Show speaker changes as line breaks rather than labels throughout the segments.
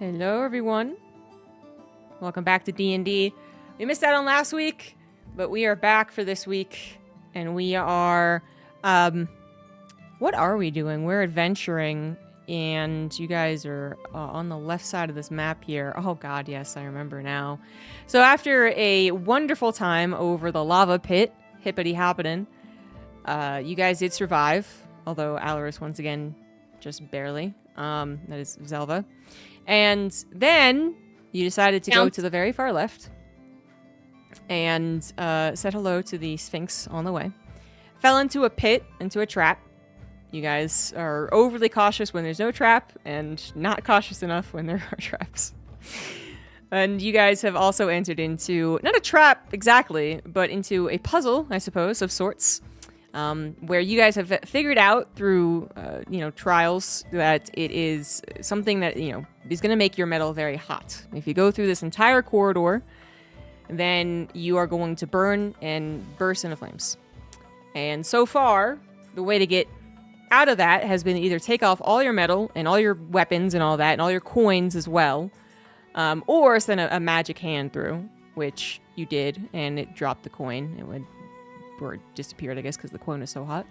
Hello, everyone. Welcome back to D&D. We missed out on last week, but we are back for this week, and we are, what are we doing? We're adventuring, and you guys are on the left side of this map here. Oh god, yes, I remember now. So after a wonderful time over the lava pit, hippity-happening, you guys did survive, although Alaris, once again, just barely. That is Zelva. And then you decided to go to the very far left and said hello to the Sphinx on the way. Fell into a pit, into a trap. You guys are overly cautious when there's no trap and not cautious enough when there are traps. And you guys have also entered into, not a trap exactly, but into a puzzle, I suppose, of sorts. Where you guys have figured out through, trials that it is something that, is going to make your metal very hot. If you go through this entire corridor, then you are going to burn and burst into flames. And so far, the way to get out of that has been either take off all your metal and all your weapons and all that, and all your coins as well, or send a magic hand through, which you did, and it dropped the coin. It would... or it disappeared, I guess, because the coin is so hot.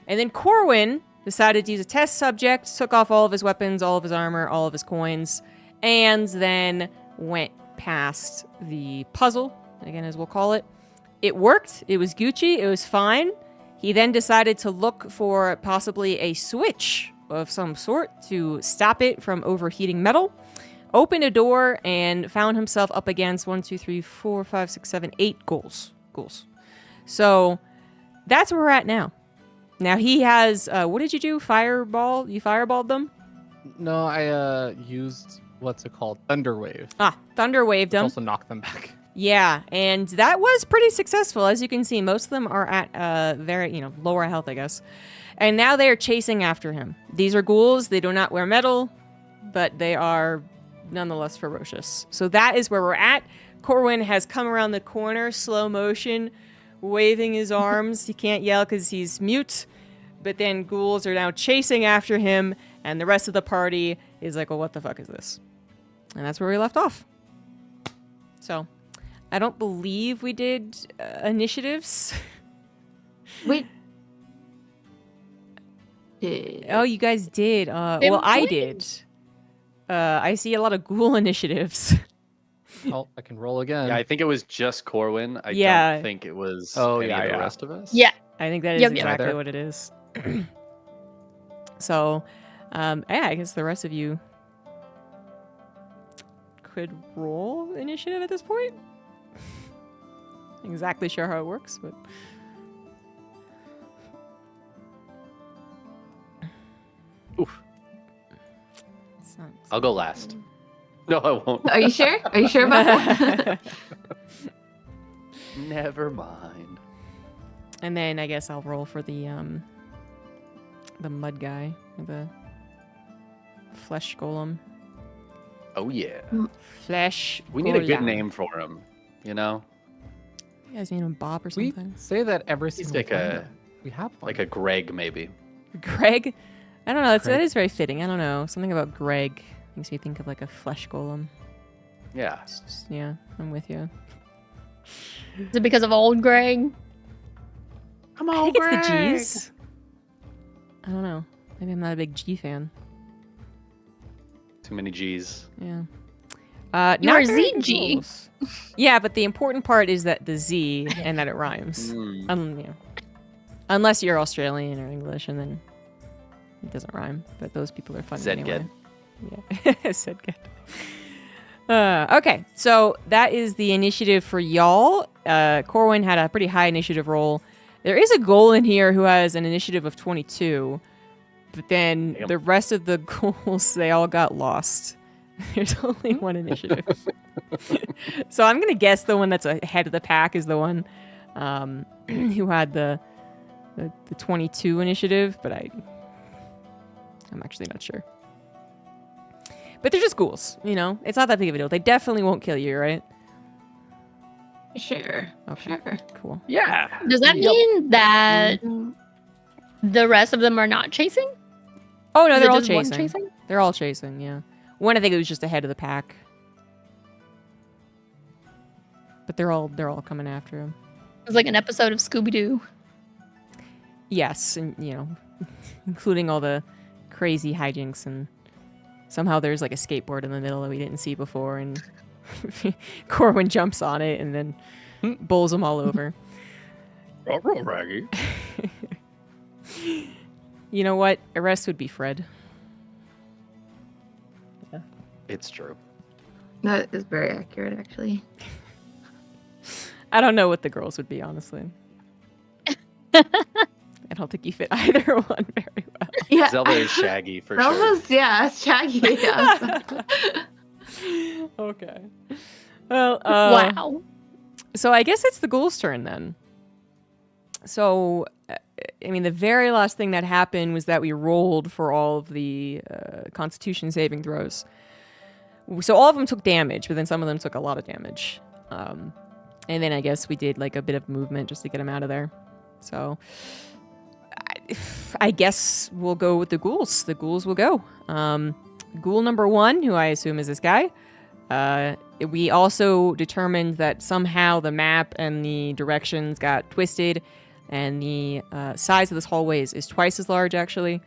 And then Corwin decided to use a test subject, took off all of his weapons, all of his armor, all of his coins, and then went past the puzzle, again, as we'll call it. It worked. It was Gucci. It was fine. He then decided to look for possibly a switch of some sort to stop it from overheating metal, opened a door, and found himself up against 1, 2, 3, 4, 5, 6, 7, 8 ghouls. So that's where we're at now. Now he has, what did you do? Fireball? You fireballed them?
No, I used, what's it called? Thunderwave.
Thunderwaved them.
Also knocked them back.
Yeah, and that was pretty successful. As you can see, most of them are at very, lower health, I guess. And now they are chasing after him. These are ghouls. They do not wear metal, but they are nonetheless ferocious. So that is where we're at. Corwin has come around the corner, slow motion, waving his arms. He can't yell because he's mute. But then ghouls are now chasing after him, and the rest of the party is like, well, what the fuck is this? And that's where we left off. So, I don't believe we did initiatives.
Wait.
Oh, you guys did. Well, I did. I see a lot of ghoul initiatives.
Oh, I can roll again.
Yeah, I think it was just Corwin. I don't think it was any of the rest of us.
Yeah.
I think that is exactly what it is. So, I guess the rest of you could roll initiative at this point. Not exactly sure how it works, but...
Oof. I'll go last. No, I won't.
Are you sure? Are you sure about that?
Never mind.
And then I guess I'll roll for the mud guy, the flesh golem.
Oh yeah.
Flesh.
We need a good name for him. You know.
You guys name him Bob or
We
something?
say that every single
like
time. We have one.
Like a Greg, maybe.
Greg? I don't know. That
Greg.
is very fitting. I don't know. Something about Greg makes me think of like a flesh golem.
Yeah.
Yeah, I'm with you.
Is it because of old Greg?
Come
I
on,
think it's
Greg.
the G's. I don't know. Maybe I'm not a big G fan.
Too many G's.
Yeah.
You're
not
a
very
ZG.
close. Yeah, but the important part is that the Z and that it rhymes. Unless you're Australian or English, and then it doesn't rhyme. But those people are funny anyway. Yeah, Zedged. Okay, so that is the initiative for y'all. Corwin had a pretty high initiative roll. There is a ghoul in here who has an initiative of 22, but then the rest of the ghouls, they all got lost. There's only one initiative. So I'm going to guess the one that's ahead of the pack is the one who had the 22 initiative, but I'm actually not sure. But they're just ghouls, It's not that big of a deal. They definitely won't kill you, right?
Sure.
Okay.
Sure.
Cool.
Yeah.
Does that mean that the rest of them are not chasing?
Oh, no,
Is
they're
it
all
just one
chasing.
chasing?
They're all chasing, yeah. One, I think it was just ahead of the pack. But they're all coming after him.
It's like an episode of Scooby-Doo.
Yes, and including all the crazy hijinks, and somehow there's like a skateboard in the middle that we didn't see before, and Corwin jumps on it and then bowls them all over.
Raggy.
You know what? Arrest would be Fred. Yeah.
It's true.
That is very accurate, actually.
I don't know what the girls would be, honestly. I don't think you fit either one very well.
Yeah.
Zelda is Shaggy for sure.
Zelda's, yeah, it's Shaggy. Yeah.
Okay. Well,
Wow.
So I guess it's the ghoul's turn then. So, I mean, the very last thing that happened was that we rolled for all of the Constitution saving throws. So all of them took damage, but then some of them took a lot of damage. And then I guess we did like a bit of movement just to get them out of there. So I guess we'll go with the ghouls. The ghouls will go. Ghoul number 1, who I assume is this guy. We also determined that somehow the map and the directions got twisted, and the size of this hallway is twice as large, actually.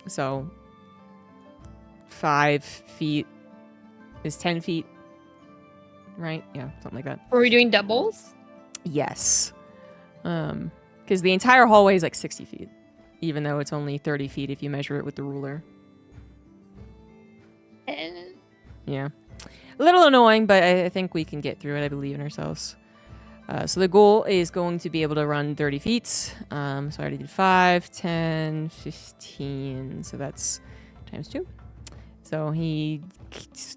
So 5 feet is 10 feet. Right? Yeah, something like that.
Are we doing doubles?
Yes. Because the entire hallway is like 60 feet, even though it's only 30 feet if you measure it with the ruler. Yeah. A little annoying, but I think we can get through it. I believe in ourselves. So the goal is going to be able to run 30 feet. So I already did 5, 10, 15. So that's times 2. So he's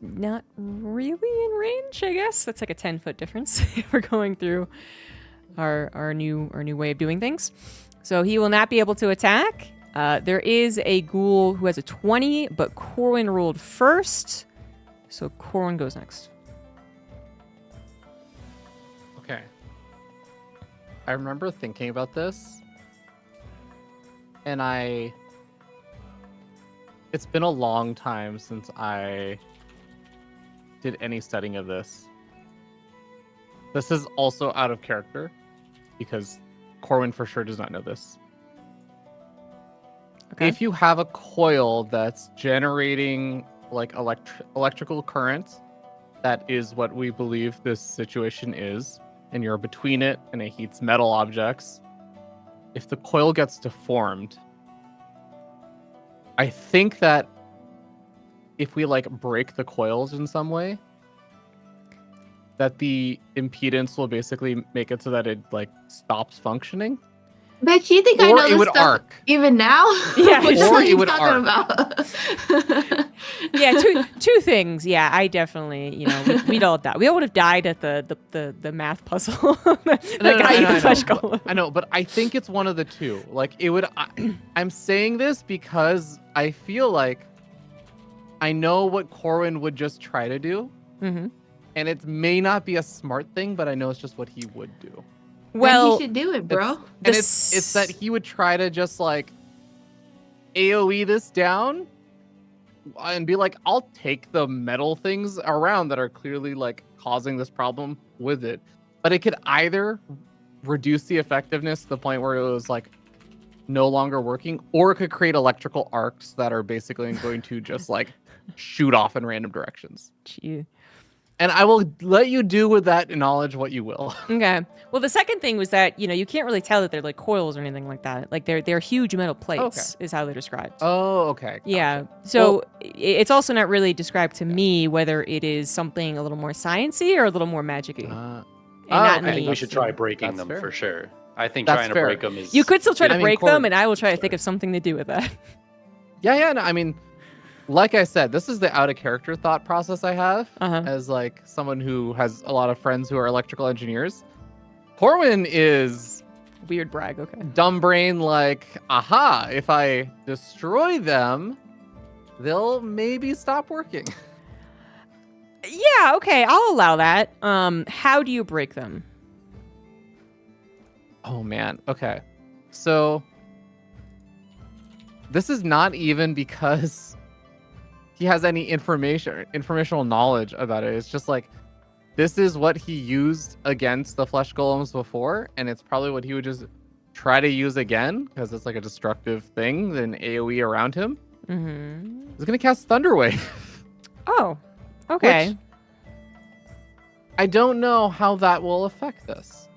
not really in range, I guess. That's like a 10-foot difference if we're going through our new way of doing things. So he will not be able to attack. There is a ghoul who has a 20, but Corwin rolled first. So Corwin goes next.
Okay. I remember thinking about this, and it's been a long time since I did any studying of this. This is also out of character, because Corwin for sure does not know this.
Okay.
If you have a coil that's generating like electrical current, that is what we believe this situation is, and you're between it and it heats metal objects. If the coil gets deformed, I think that if we like break the coils in some way, that the impedance will basically make it so that it like stops functioning.
Bet you think I
Or
know
it
this
would
stuff
arc.
even now?
Yeah,
What
or
are you
it would
talking
arc.
about?
Yeah, two things. Yeah, I definitely, we'd all die. We all would have died at the math puzzle.
I know, but I think it's one of the two. Like it would. I'm saying this because I feel like I know what Corwin would just try to do,
Mm-hmm.
and it may not be a smart thing, but I know it's just what he would do.
Well,
then he should do it, bro.
And it's that he would try to just like AoE this down and be like, I'll take the metal things around that are clearly like causing this problem with it. But it could either reduce the effectiveness to the point where it was like no longer working, or it could create electrical arcs that are basically going to just like shoot off in random directions.
Gee.
And I will let you do with that knowledge what you will.
Okay. Well, the second thing was that, you can't really tell that they're like coils or anything like that. Like they're huge metal plates is how they're described.
Oh, okay. Gotcha.
Yeah. So it's also not really described to me whether it is something a little more sciencey or a little more magic-y.
I think we should try breaking them
fair.
for sure. I think
That's
trying to
fair.
break them is...
You could still try to break them,
Corwin-
and I will try to think of something to do with that.
Yeah, no, I mean, like I said, this is the out of character thought process I have
Uh-huh.
as like someone who has a lot of friends who are electrical engineers. Corwin is
Weird brag. Okay.
dumb brain, like, aha, if I destroy them, they'll maybe stop working.
Yeah. Okay. I'll allow that. How do you break them?
Oh man. Okay. So this is not even because he has any informational knowledge about it. It's just like, this is what he used against the flesh golems before, and it's probably what he would just try to use again because it's like a destructive thing. Then AOE around him.
Mm-hmm.
He's gonna cast Thunderwave.
Oh, okay.
Which I don't know how that will affect this.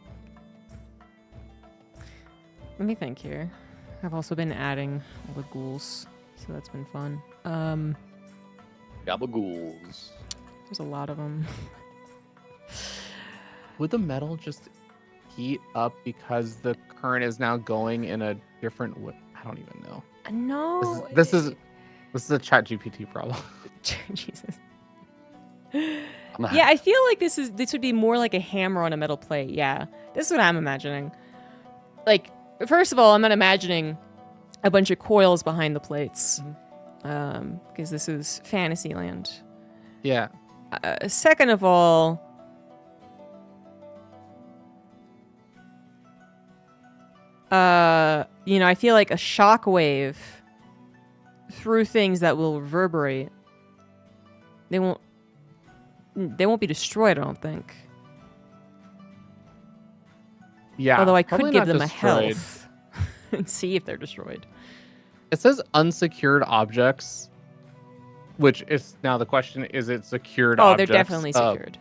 Let me think here. I've also been adding all the ghouls, so that's been fun.
Gabagools.
There's a lot of them.
Would the metal just heat up because the current is now going in a different way? I don't even know.
No.
This is a ChatGPT problem.
Jesus. Yeah, I feel like this would be more like a hammer on a metal plate. Yeah, this is what I'm imagining. Like, first of all, I'm not imagining a bunch of coils behind the plates, because this is Fantasyland.
Yeah.
Second of all, I feel like a shockwave through things that will reverberate. They won't be destroyed, I don't think.
Yeah.
Although I could
probably
give
not
them a
destroyed.
health and see if they're destroyed.
It says unsecured objects, which is now the question: is it secured?
Oh,
objects?
they're definitely secured.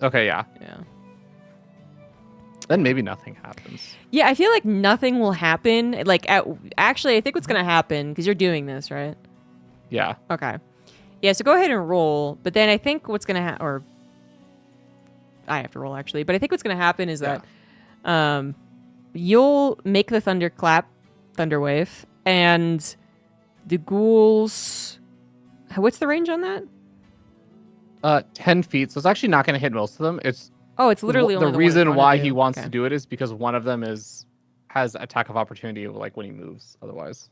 Okay, yeah.
Yeah.
Then maybe nothing happens.
Yeah, I feel like nothing will happen. Like, actually, I think what's gonna happen, because you're doing this, right?
Yeah.
Okay. Yeah, so go ahead and roll. But then I think what's gonna happen, or I have to roll actually. But I think what's gonna happen is that, you'll make the thunder wave, and the ghouls. What's the range on that?
10 feet. So it's actually not going to hit most of them. It's
literally only
the
one
reason
in front
why
of you.
he wants
Okay.
to do it is because one of them has attack of opportunity, like when he moves. Otherwise.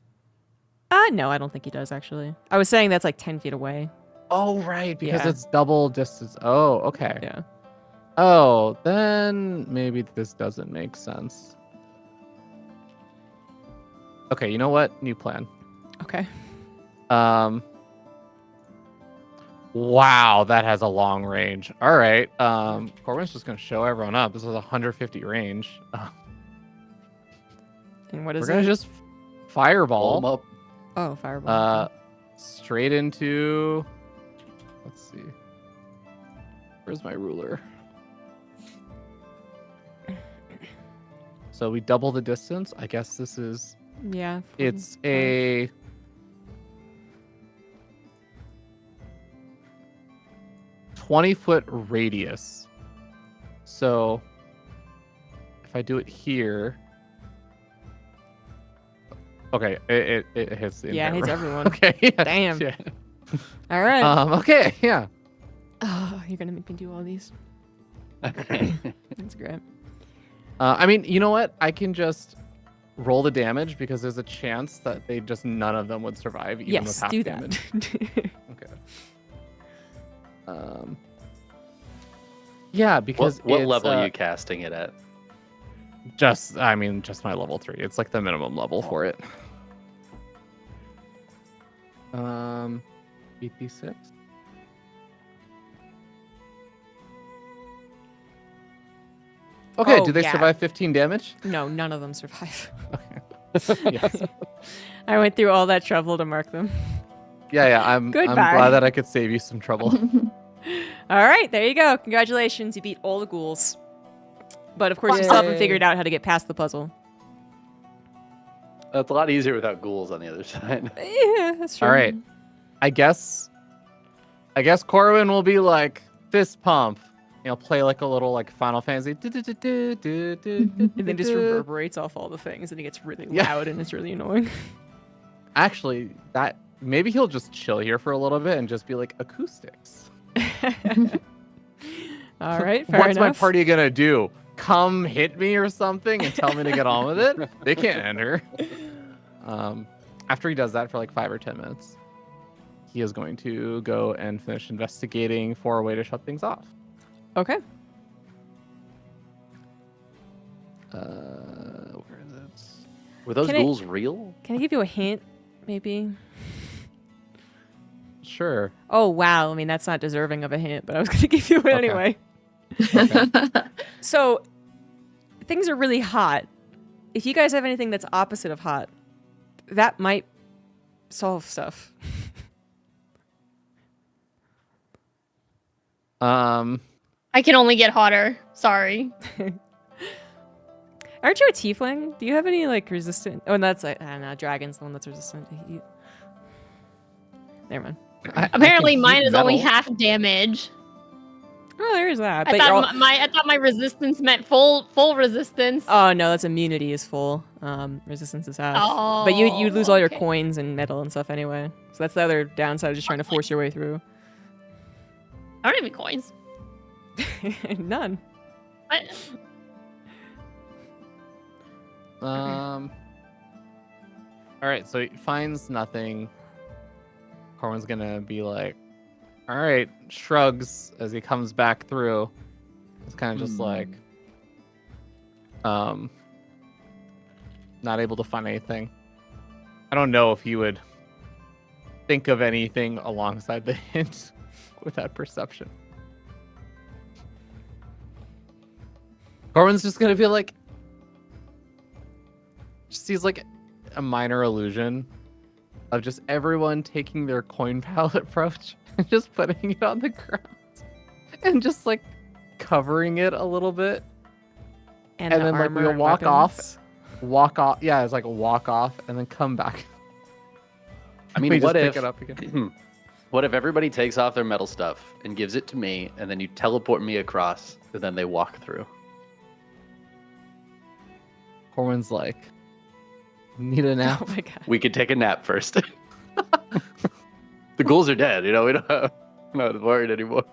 No, I don't think he does actually. I was saying that's like 10 feet away.
Oh right, because
Yeah.
it's double distance. Oh, okay.
Yeah.
Oh, then maybe this doesn't make sense. Okay, you know what? New plan.
Okay.
Wow, that has a long range. All right. Corbin's just gonna show everyone up. This is 150 range.
And what
We're
is
gonna
it?
just
Blow 'em
fireball.
up.
Oh, fireball.
Straight into. Let's see. Where's my ruler? So we double the distance. I guess this is.
Yeah.
It's a. -20-foot radius. So if I do it here. Okay, it hits the
Yeah, it hits
entire room.
everyone.
Okay. Yeah,
Damn.
yeah.
All right.
Okay, yeah.
Oh, you're gonna make me do all these. That's great.
I mean, you know what? I can just roll the damage because there's a chance that none of them would survive even with
Yes,
half
do
damage.
that.
Okay. Yeah, because
What
it's,
level are you casting it at?
just my level 3. It's like the minimum level for it. 8d6. Okay,
Oh,
do they
yeah.
survive 15 damage?
No, none of them survive.
Okay. Yes.
I went through all that trouble to mark them.
Yeah, I'm
Goodbye.
glad that I could save you some trouble.
All right, there you go. Congratulations, you beat all the ghouls. But of course, you still haven't
Yay.
figured out how to get past the puzzle.
It's a lot easier without ghouls on the other side.
Yeah, that's true.
All right. I guess Corwin will be like fist pump. Play like a little like Final Fantasy.
And then just reverberates off all the things, and it gets really
Yeah.
loud, and it's really annoying.
Actually, that maybe he'll just chill here for a little bit and just be like acoustics.
All right, fair
What's my
enough.
party gonna do? Come hit me or something and tell me to get on with it? They can't enter. After he does that for like 5 or 10 minutes, he is going to go and finish investigating for a way to shut things off.
Okay.
Where is it?
Were those
Can I-
ghouls real?
Can I give you a hint, maybe?
Sure.
Oh, wow. I mean, that's not deserving of a hint, but I was going to give you it anyway.
Okay.
So, things are really hot. If you guys have anything that's opposite of hot, that might solve stuff.
I can only get hotter. Sorry.
Aren't you a tiefling? Do you have any, like, resistant... Oh, and that's, like, I don't know, dragon's the one that's resistant to heat. Never mind.
Apparently,
can
mine
heat
is only
metal.
half damage.
Oh, there is that.
I
But
thought I thought my resistance meant full resistance.
Oh, no, that's immunity is full. Resistance is half.
Oh,
But you lose all your
okay.
coins and metal and stuff anyway. So that's the other downside of just trying to force your way through.
I don't have any coins.
None.
What?
All right, so he finds nothing. Corwin's gonna be like, all right, shrugs as he comes back through. It's kind of just like, not able to find anything. I don't know if he would think of anything alongside the hint with that perception. Corwin's just gonna be like, just sees like a minor illusion of just everyone taking their coin palette approach and just putting it on the ground and just like covering it a little bit.
And,
And
the
then, like,
armor
we'll
and
walk
weapons.
Walk off. Yeah, it's like a walk off and then come back.
I mean,
We
what
just
if
pick it up again?
what if everybody takes off their metal stuff and gives it to me, and then you teleport me across, and then they walk through?
Corwin's like, need a nap.
Oh my god.
We could take a nap first. The ghouls are dead, you know. We don't have, I'm not worried anymore.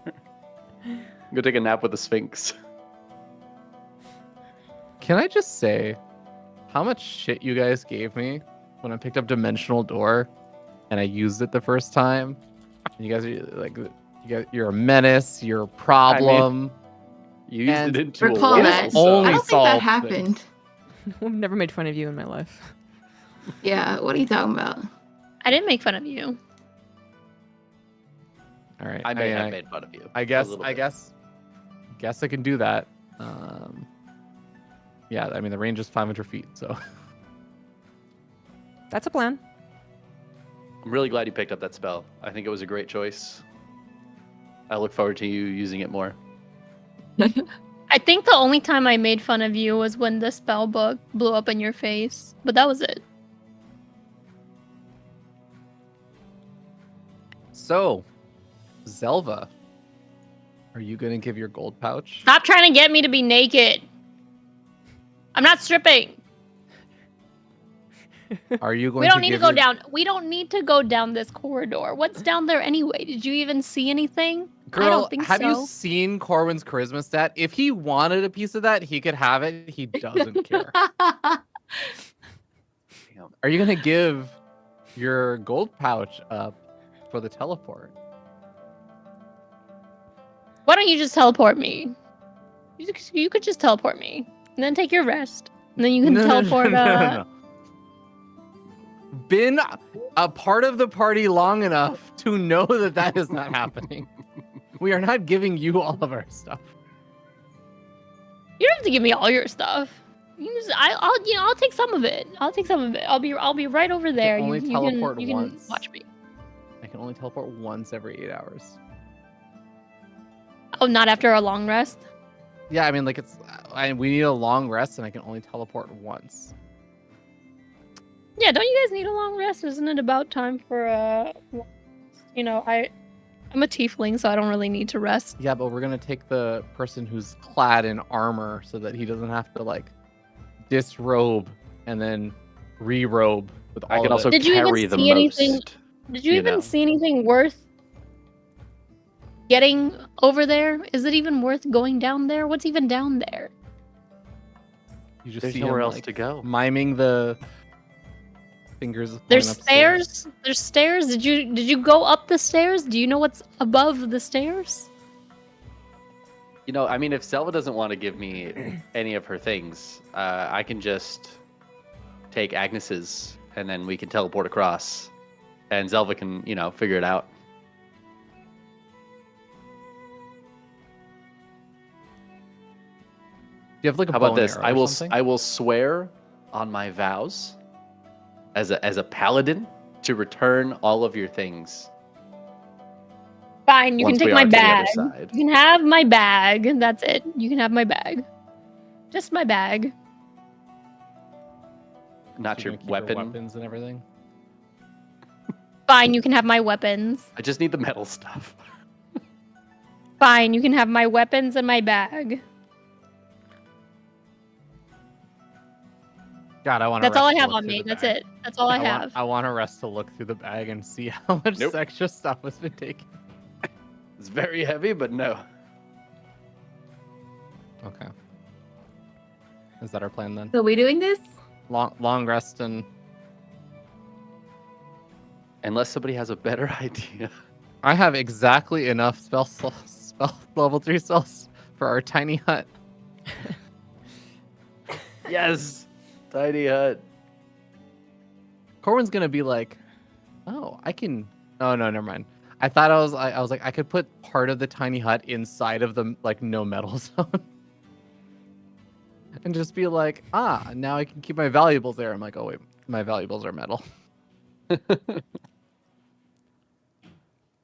Go take a nap with the Sphinx.
Can I just say how much shit you guys gave me when I picked up Dimensional Door and I used it the first time? And you guys are like, you're a menace, you're a problem.
You used
And
it into
recall
a
that.
wall,
Only
I don't think that
solved
happened.
I've never made fun of you in my life.
Yeah, what are you talking about?
I didn't make fun of you.
All right.
I may
mean,
have made fun of you.
I
a
guess
little
I
bit.
guess I can do that. Yeah, I mean the range is 500 feet, so
That's a plan.
I'm really glad you picked up that spell. I think it was a great choice. I look forward to you using it more.
I think the only time I made fun of you was when the spell book blew up in your face, but that was it.
So, Zelva, are you gonna give your gold pouch?
Stop trying to get me to be naked. I'm not stripping.
Are you going?
We don't need to
give
go
your-
down. We don't need to go down this corridor. What's down there anyway? Did you even see anything?
Girl,
I don't think
have
so.
you seen Corwin's charisma stat? If he wanted a piece of that, he could have it. He doesn't care. Are you gonna give your gold pouch up for the teleport?
Why don't you just teleport me? You could just teleport me, and then take your rest, and then you can teleport.
No. Been a part of the party long enough to know that that is not happening. We are not giving you all of our stuff.
You don't have to give me all your stuff. You can just, I'll take some of it. I'll take some of it. I'll be right over there.
only teleport
you can
once.
watch me.
I can only teleport once every 8 hours.
Oh, not after a long rest.
Yeah, I mean, like we need a long rest, and I can only teleport once.
Yeah, don't you guys need a long rest? Isn't it about time for I'm a tiefling, so I don't really need to rest.
Yeah, but we're gonna take the person who's clad in armor so that he doesn't have to like disrobe and then re-robe with all
I can
of
also
it.
Did you even
carry the
see anything-
most.
Did you
You
even
know.
see anything worth getting over there? Is it even worth going down there? What's even down there?
You just
There's
see
nowhere
him,
else
like,
to go.
miming the fingers.
There's
going upstairs.
stairs. There's stairs. Did you go up the stairs? Do you know what's above the stairs?
You know, I mean, if Selva doesn't want to give me any of her things, I can just take Agnes's, and then we can teleport across, and Zelva can, figure it out.
you have like a
How
bow
about
and
this?
arrow or something?
I will swear on my vows as a paladin to return all of your things.
Fine, you
Once
can
we
take
are
my
to the other
bag.
side.
You can have my bag. That's it. You can have my bag. Just my bag.
Not
So
your
you're gonna keep
weapon.
weapons and everything.
Fine, you can have my weapons.
I just need the metal stuff.
Fine, you can have my weapons and my bag.
God, I want.
That's all I have on me. That's it. That's all I have.
I want a rest to look through the bag and see how much
Nope.
extra stuff has been taken.
It's very heavy, but no.
Okay. Is that our plan then?
So we doing this?
Long rest and
Unless somebody has a better idea.
I have exactly enough spell level 3 spells for our tiny hut.
Yes! Tiny hut.
Corwin's gonna be like, "Oh, I can." Oh no, never mind. I thought I was like, I could put part of the tiny hut inside of the like no metal zone, and just be like, now I can keep my valuables there. I'm like, oh wait, my valuables are metal.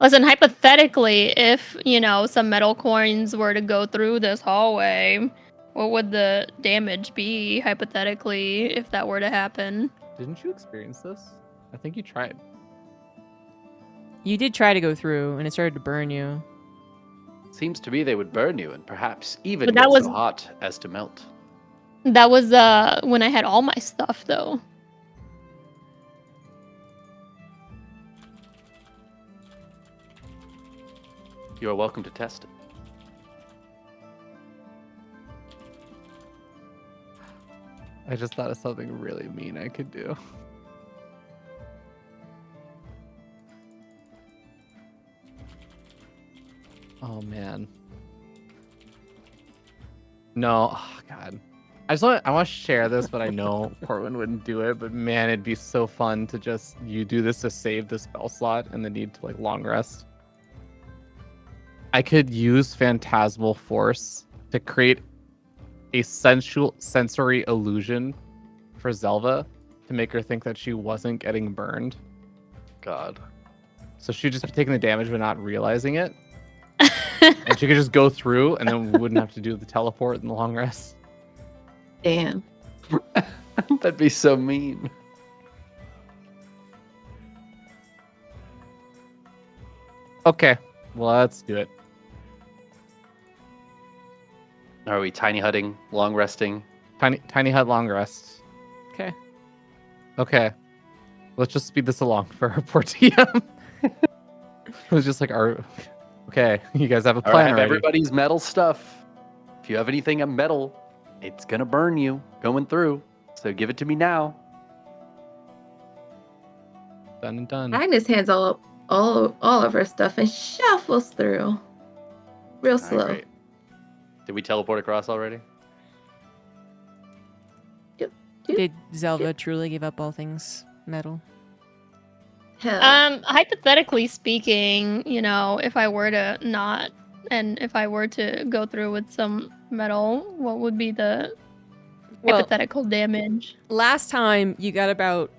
Listen, hypothetically, if, some metal coins were to go through this hallway, what would the damage be, hypothetically, if that were to happen?
Didn't you experience this? I think you tried.
You did try to go through, and it started to burn you.
Seems to me they would burn you and perhaps even
But that
get
was-
so hot as to melt.
That was when I had all my stuff, though.
You are welcome to test it.
I just thought of something really mean I could do. Oh man. No, oh god. I want to share this, but I know Portland wouldn't do it. But man, it'd be so fun to just you do this to save the spell slot and the need to like long rest. I could use Phantasmal Force to create a sensory illusion for Zelva to make her think that she wasn't getting burned.
God.
So she'd just be taking the damage but not realizing it. And she could just go through and then we wouldn't have to do the teleport and the long rest.
Damn.
That'd be so mean.
Okay, well, let's do it.
Are we tiny hutting, long resting?
Tiny hut long rest.
Okay.
Okay. Let's just speed this along for our poor TM. It was just like okay, you guys have a
All right,
plan
I have
already.
everybody's metal stuff. If you have anything of metal, it's gonna burn you going through. So give it to me now.
Done and done.
Agnes hands all of her stuff and shuffles through. Real
All right,
slow.
great. Did we teleport across already?
Did Zelva truly give up all things metal?
Hell.
Hypothetically speaking, if I were to not, and if I were to go through with some metal, what would be the
Well,
hypothetical damage?
last time you got about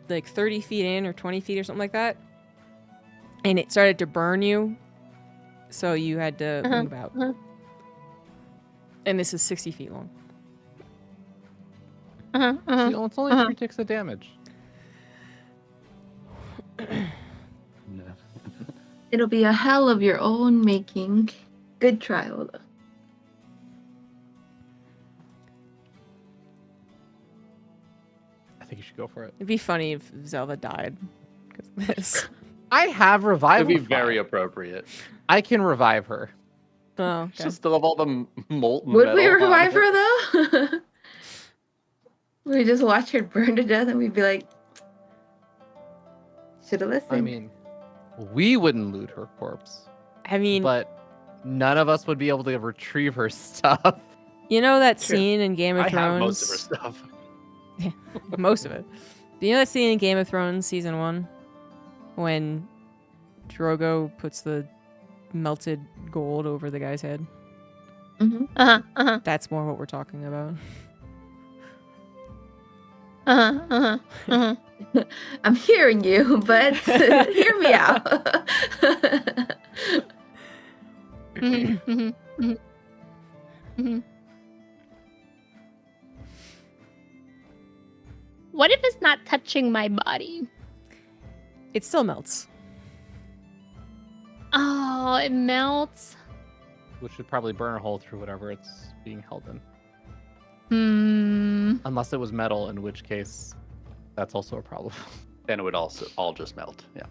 like 30 feet in or 20 feet or something like that. And it started to burn you. So you had to
Uh-huh,
move out.
uh-huh.
And this is 60 feet long.
It's only
Uh-huh.
3 ticks of damage.
No.
It'll be a hell of your own making. Good try, Ola.
I think you should go for it.
It'd be funny if Zelva died because of this.
I have
It'd
revival.
be very appropriate.
I can revive her.
Oh, okay.
Just still have all the molten
Would we
metal on
revive
it.
her though? We just watch her burn to death and we'd be like, should have listened.
I mean, we wouldn't loot her corpse,
I mean,
but none of us would be able to retrieve her stuff.
you know that
True.
scene in Game of
I
Thrones?
have most of her stuff.
Most of it. Do you know that scene in Game of Thrones season 1 when Drogo puts the melted gold over the guy's head?
Mhm.
That's more what we're talking about.
I'm hearing you, but hear me out.
What if it's not touching my body?
It still melts.
Oh, it melts.
Which would probably burn a hole through whatever it's being held in. Unless it was metal, in which case that's also a problem.
Then it would also all just melt. Yeah.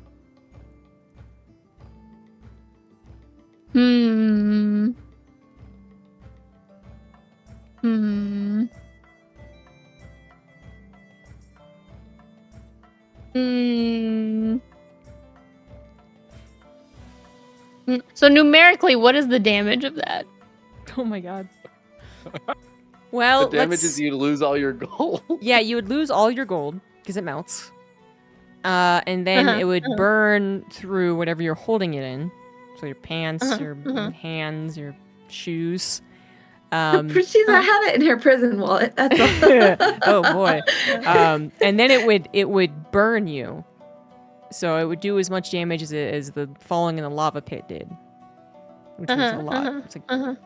So numerically, what is the damage of that?
Oh my god. Well,
The damage is you lose all your gold.
Yeah, you would lose all your gold because it melts. And then it would burn through whatever you're holding it in. So your pants, your hands, your shoes.
Priscilla had it in her prison wallet. That's all.
Oh boy. And then it would burn you. So it would do as much damage as the falling in the lava pit did. Which was a lot. It's like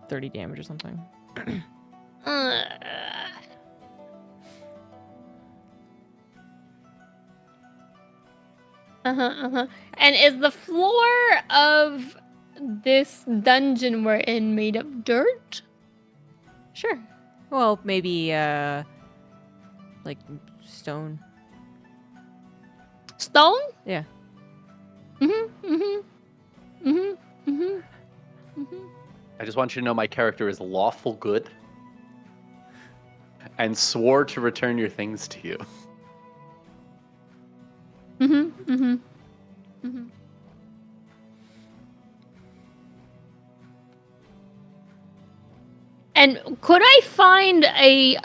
30 damage or something.
And is the floor of this dungeon we're in made of dirt?
Sure. Well, maybe like stone.
Stone?
Yeah.
I just want you to know my character is lawful good and swore to return your things to you.
And could I find a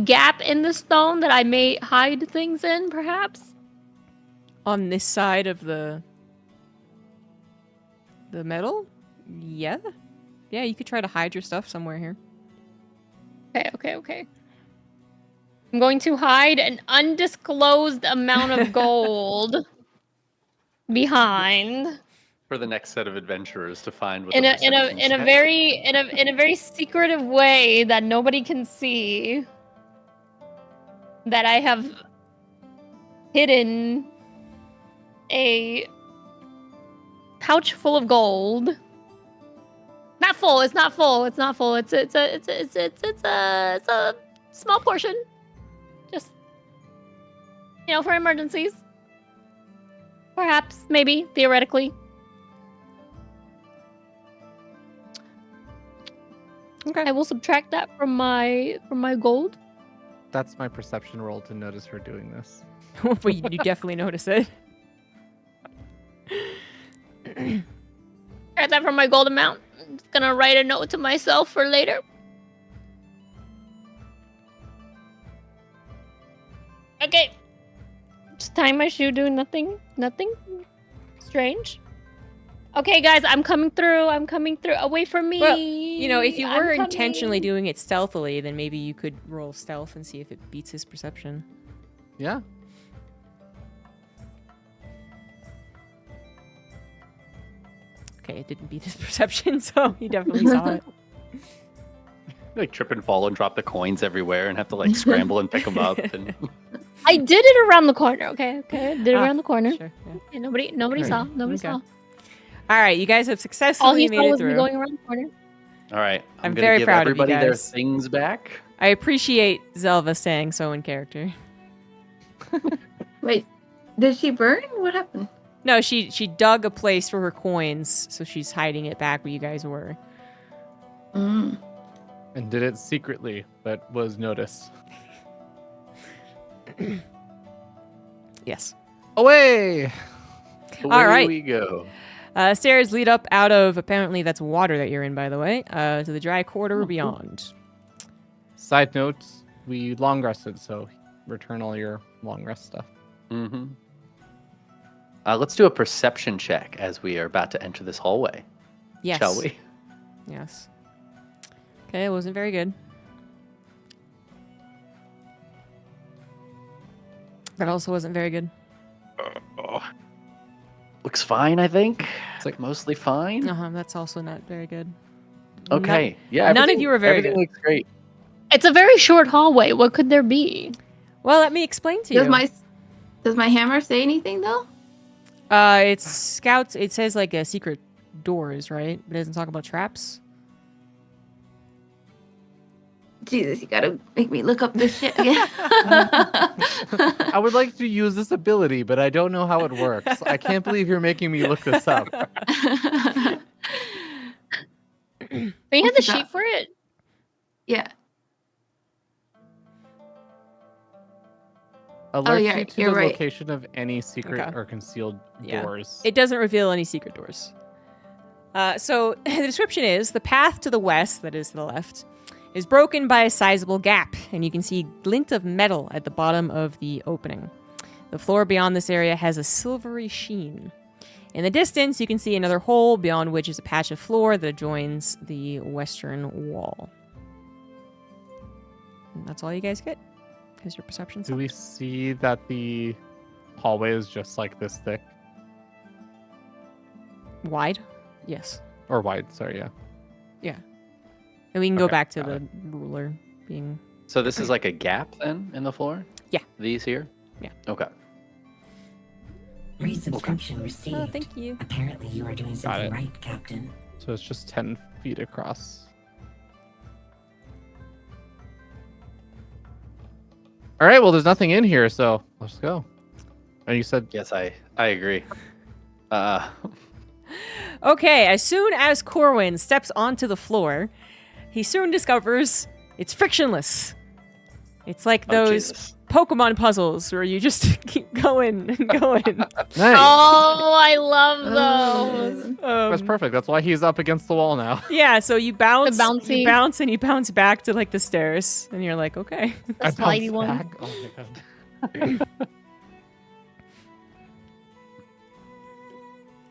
gap in the stone that I may hide things in, perhaps?
On this side of the metal? Yeah. Yeah, you could try to hide your stuff somewhere here.
Okay. I'm going to hide an undisclosed amount of gold behind
For the next set of adventurers to find what
in
the
a
perception check.
very secretive way that nobody can see. That I have hidden a pouch full of gold. Not full. It's not full. It's not full. It's a small portion. Just for emergencies. Perhaps, maybe, theoretically.
Okay.
I will subtract that from my gold.
That's my perception roll to notice her doing this.
But you definitely notice it.
Subtract that from my gold amount. I'm just gonna write a note to myself for later. Okay. Just tying my shoe, doing nothing strange. Okay, guys, I'm coming through. Away from me.
Well, if you
I'm
were
coming.
intentionally doing it stealthily, then maybe you could roll stealth and see if it beats his perception.
Yeah.
Okay, it didn't beat his perception, so he definitely saw it.
Like trip and fall and drop the coins everywhere and have to like scramble and pick them up. And
I did it around the corner. Okay. Did it around the corner.
Sure, yeah.
Okay, nobody saw. Nobody saw.
All right, you guys have
All
successfully
he
made
saw
it
was me
through.
going around the corner.
all right,
I'm
gonna
very
give
proud of you
everybody their
guys.
things back.
I appreciate Zelva staying so in character.
Wait, did she burn? What happened?
No, she dug a place for her coins, so she's hiding it back where you guys were.
Mm.
And did it secretly, but was noticed.
Yes.
Away!
Away
right.
we go.
Stairs lead up out of, apparently that's water that you're in, by the way, to the dry corridor beyond.
Side note, we long rested, so return all your long rest stuff.
Mm-hmm. Let's do a perception check as we are about to enter this hallway.
Yes.
Shall we?
Yes. Okay, it wasn't very good. That also wasn't very good.
Looks fine, I think. It's like mostly fine.
That's also not very good.
Okay. Yeah.
none of
everything-
you were very
everything
good.
looks great.
It's a very short hallway. What could there be?
Well, let me explain to you.
Does my hammer say anything though?
It's scouts. It says like a secret doors, right? It doesn't talk about traps.
Jesus, you gotta make me look up this shit again.
I would like to use this ability, but I don't know how it works. I can't believe you're making me look this up.
Don't you have
What
the
you got?
sheet for it?
Yeah.
Alert
yeah,
you to
you're
the
right.
location of any secret
Okay.
or concealed
Yeah.
doors.
It doesn't reveal any secret doors. So the description is the path to the west, that is to the left, is broken by a sizable gap, and you can see a glint of metal at the bottom of the opening. The floor beyond this area has a silvery sheen. In the distance, you can see another hole beyond which is a patch of floor that adjoins the western wall. And that's all you guys get, because your perception
Do we
sucks.
see that the hallway is just like this thick?
Wide? Yes.
Or wide, sorry, yeah.
And we can go
Okay,
back to
got
the ruler being...
So this is like a gap then in the floor?
Yeah.
These here?
Yeah.
Okay.
Resubscription received.
Oh, thank you.
Apparently you are doing something
it.
right, Captain.
So it's just 10 feet across. All right, well, there's nothing in here, so let's go. And you said,
Yes, I agree.
Okay, as soon as Corwin steps onto the floor, he soon discovers it's frictionless. It's like
Oh,
those
Jesus.
Pokemon puzzles where you just keep going and going.
nice.
Oh, I love those.
That's perfect. That's why he's up against the wall now.
Yeah, so you bounce,
bouncy.
you bounce, and you bounce back to like the stairs, and you're like, okay.
I
slidey
bounced
one.
back. Oh my god.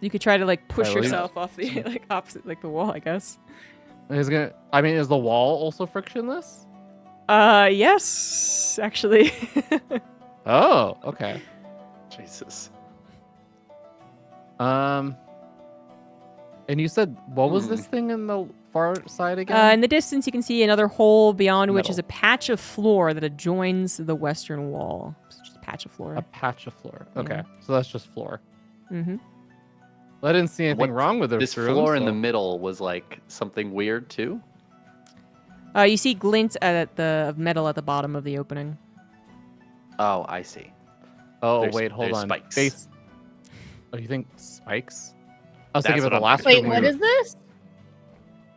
You could try to like push
Alright, well,
yourself off the like opposite like the wall, I guess.
Is the wall also frictionless?
Yes, actually.
Oh, okay.
Jesus.
And you said what was this thing in the far side again?
In the distance, you can see another hole beyond which is
Metal.
a patch of floor that adjoins the western wall. It's just a patch of floor.
A patch of floor. Okay,
Yeah.
so that's just floor.
Mm-hmm.
Well, I didn't see anything
What-
wrong with this
This
room,
floor in
so-
the middle was like something weird too.
You see glint at the of metal at the bottom of the opening.
Oh, I see.
Oh
There's-
wait, hold
there's
on.
spikes.
Base. Oh, you think spikes? I was
That's
thinking
what
about the
I'm
last
Wait,
room.
what is this? Is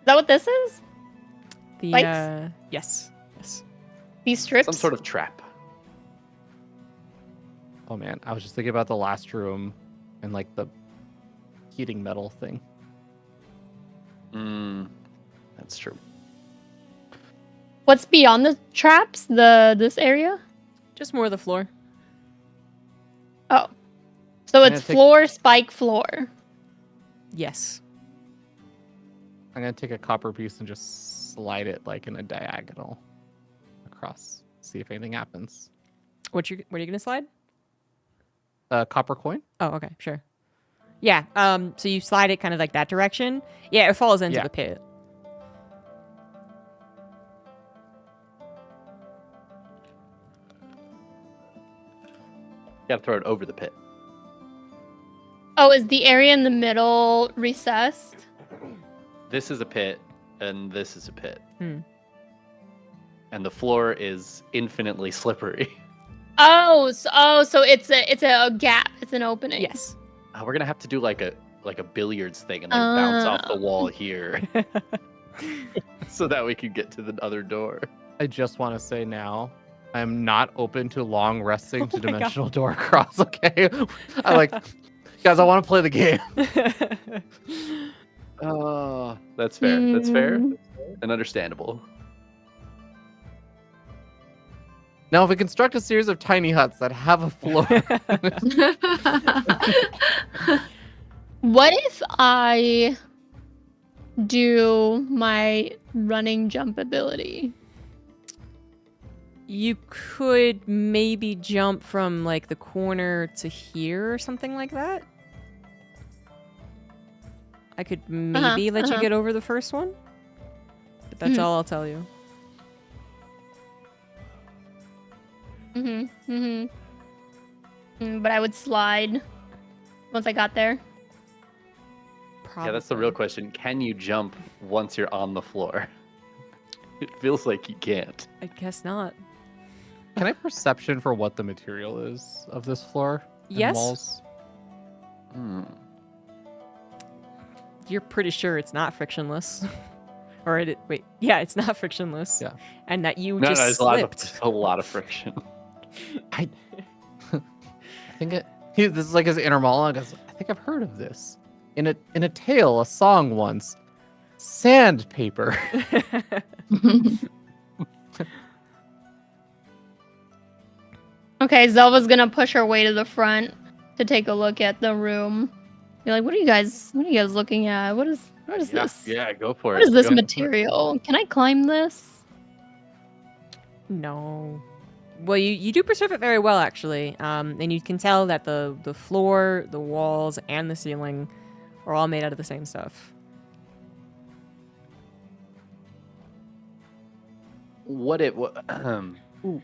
that what this is?
The
Spikes?
yes, yes.
These strips?
Some sort of trap.
Oh man, I was just thinking about the last room and like the heating metal thing.
That's true.
What's beyond the traps? This area?
Just more of the floor.
Oh. So
I'm
it's
gonna take-
floor, spike, floor.
Yes.
I'm gonna take a copper piece and just slide it like in a diagonal across. See if anything happens.
What are you gonna slide?
Copper coin?
Oh, okay, sure. Yeah. So you slide it kind of like that direction. Yeah, it falls into
Yeah.
the pit.
You gotta throw it over the pit.
Oh, is the area in the middle recessed?
This is a pit, and this is a pit.
Hmm.
And the floor is infinitely slippery.
Oh, so it's a gap. It's an opening.
Yes.
We're gonna have to do like a billiards thing and like bounce off the
Oh.
wall here, so that we can get to the other door.
I just want to say now, I'm not open to long resting to
Oh my God.
dimensional door across. Okay, I like, guys. I want to play the game.
Oh, that's fair. That's fair
Mm.
and understandable.
Now, if we construct a series of tiny huts that have a floor,
What if I do my running jump ability?
You could maybe jump from like the corner to here or something like that. I could maybe let you get over the first one. But that's all I'll tell you.
But I would slide once I got there.
Probably.
Yeah, that's the real question. Can you jump once you're on the floor? It feels like you can't.
I guess not.
Can I perception for what the material is of this floor? and
Yes.
Walls?
You're pretty sure it's not frictionless. Or wait, yeah, it's not frictionless.
Yeah.
And that you
No,
just
there's
slipped.
a lot of friction.
I think this is like his inner monologue. I think I've heard of this in a tale, a song once. Sandpaper.
Okay, Zelva's gonna push her way to the front to take a look at the room. Be like, what are you guys looking at? What is this?
Yeah, go for
What
it.
is this
Go.
material? Can I climb this?
No. Well, you do preserve it very well, actually. And you can tell that the floor, the walls, and the ceiling are all made out of the same stuff.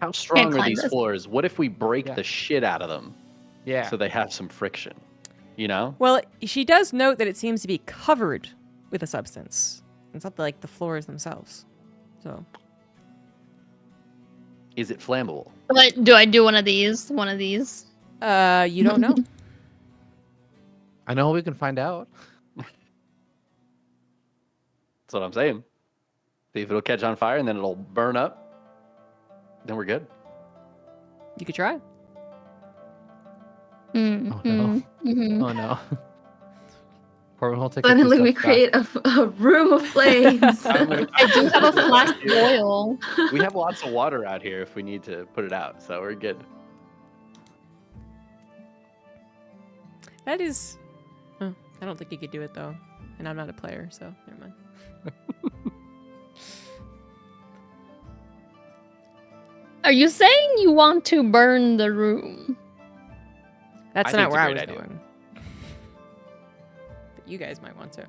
How strong are
climb
these
this.
floors? What if we break
Yeah.
the shit out of them
Yeah.
so they have some friction? You know?
Well, she does note that it seems to be covered with a substance. It's not like the floors themselves. So,
Is it flammable?
But do I do one of these? One of these?
you don't know.
I know we can find out.
That's what I'm saying. See if it'll catch on fire and then it'll burn up. Then we're good.
You could try.
Oh no. Oh no. Corbin will take a few
Suddenly we
steps back.
create a room of flames.
I do have a flask of oil.
We have lots of water out here if we need to put it out, so we're good.
That is... Oh, I don't think you could do it, though. And I'm not a player, so never mind.
Are you saying you want to burn the room?
That's
I think
not
it's
where
a
I was
great idea.
going. But you guys might want to.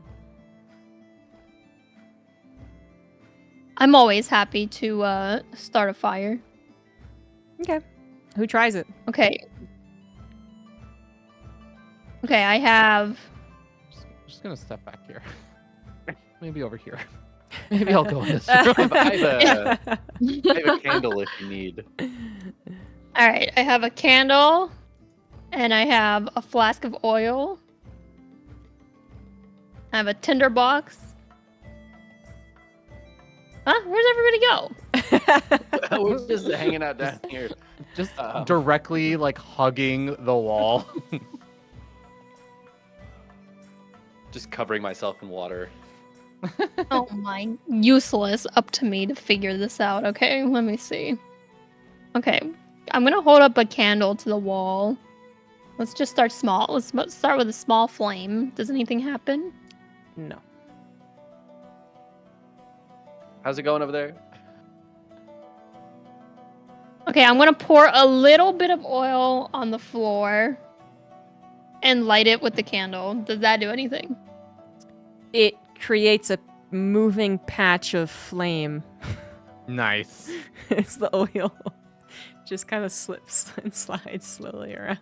I'm always happy to start a fire.
Okay. Who tries it?
Okay. Okay, I have...
Just gonna step back here. Maybe over here. Maybe I'll go in this room.
I have a candle if you need.
All right, I have a candle, and I have a flask of oil. I have a tinder box. Huh? Where'd everybody go?
We're just hanging out down here.
Just directly like hugging the wall.
Just covering myself in water.
Oh my, useless. Up to me to figure this out. Okay, let me see. Okay, I'm gonna hold up a candle to the wall. Let's just start small. Let's start with a small flame. Does anything happen?
No.
How's it going over there?
Okay, I'm gonna pour a little bit of oil on the floor and light it with the candle. Does that do anything?
It creates a moving patch of flame.
Nice.
It's the oil. Just kind of slips and slides slowly around.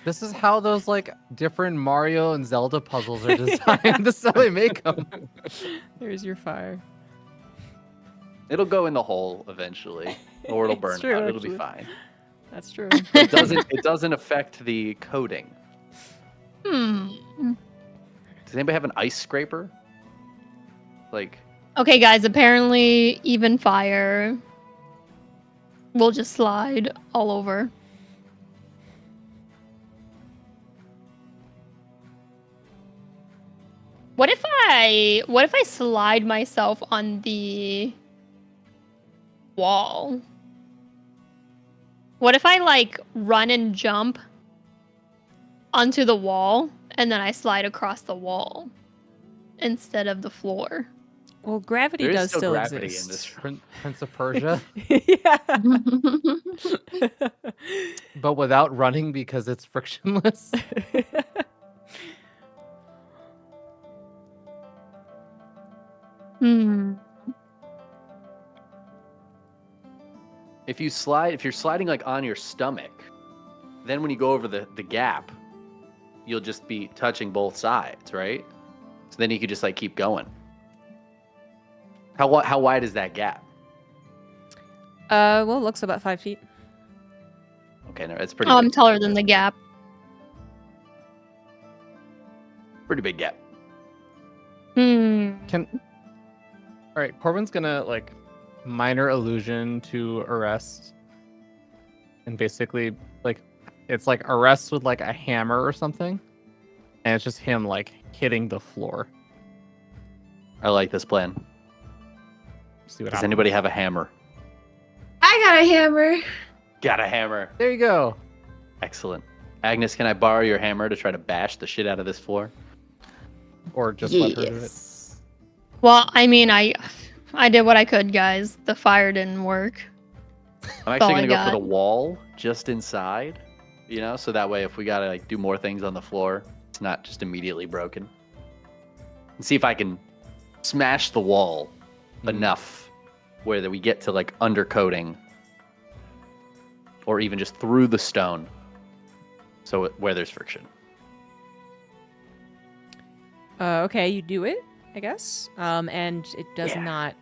This is how those like different Mario and Zelda puzzles are designed. This is how they make them.
There's your fire.
It'll go in the hole eventually, or it'll
It's
burn
true,
out. It'll be
actually.
fine.
That's true.
It doesn't affect the coating. Does anybody have an ice scraper? Like,
Okay, guys, apparently even fire will just slide all over. What if I slide myself on the wall? What if I like run and jump onto the wall and then I slide across the wall instead of the floor.
Well, gravity
There is
does
still
still
gravity
exist.
in this.
Prince of Persia,
Yeah.
but without running because it's frictionless.
Hmm.
If you're sliding like on your stomach, then when you go over the gap, you'll just be touching both sides, right? So then you could just like keep going. How wide is that gap?
Well, it looks about 5 feet.
Okay, no, it's pretty.
Oh, I'm
big.
taller than the gap.
Pretty big gap.
Hmm.
All right, Corbin's gonna like minor illusion to arrest, and basically like it's like arrest with like a hammer or something, and it's just him like hitting the floor.
I like this plan.
See what
Does
happens.
anybody have a hammer?
I got a hammer.
Got a hammer.
There you go.
Excellent. Agnes, can I borrow your hammer to try to bash the shit out of this floor?
Or just let her do it.
Yes.
Well, I mean, I did what I could, guys. The fire didn't work.
I'm
all
actually
I
gonna go for
got.
the wall just inside, so that way if we gotta like do more things on the floor, it's not just immediately broken. And see if I can smash the wall enough where that we get to like undercoating, or even just through the stone, so where there's friction.
Okay, you do it, I guess. And it does
Yeah.
not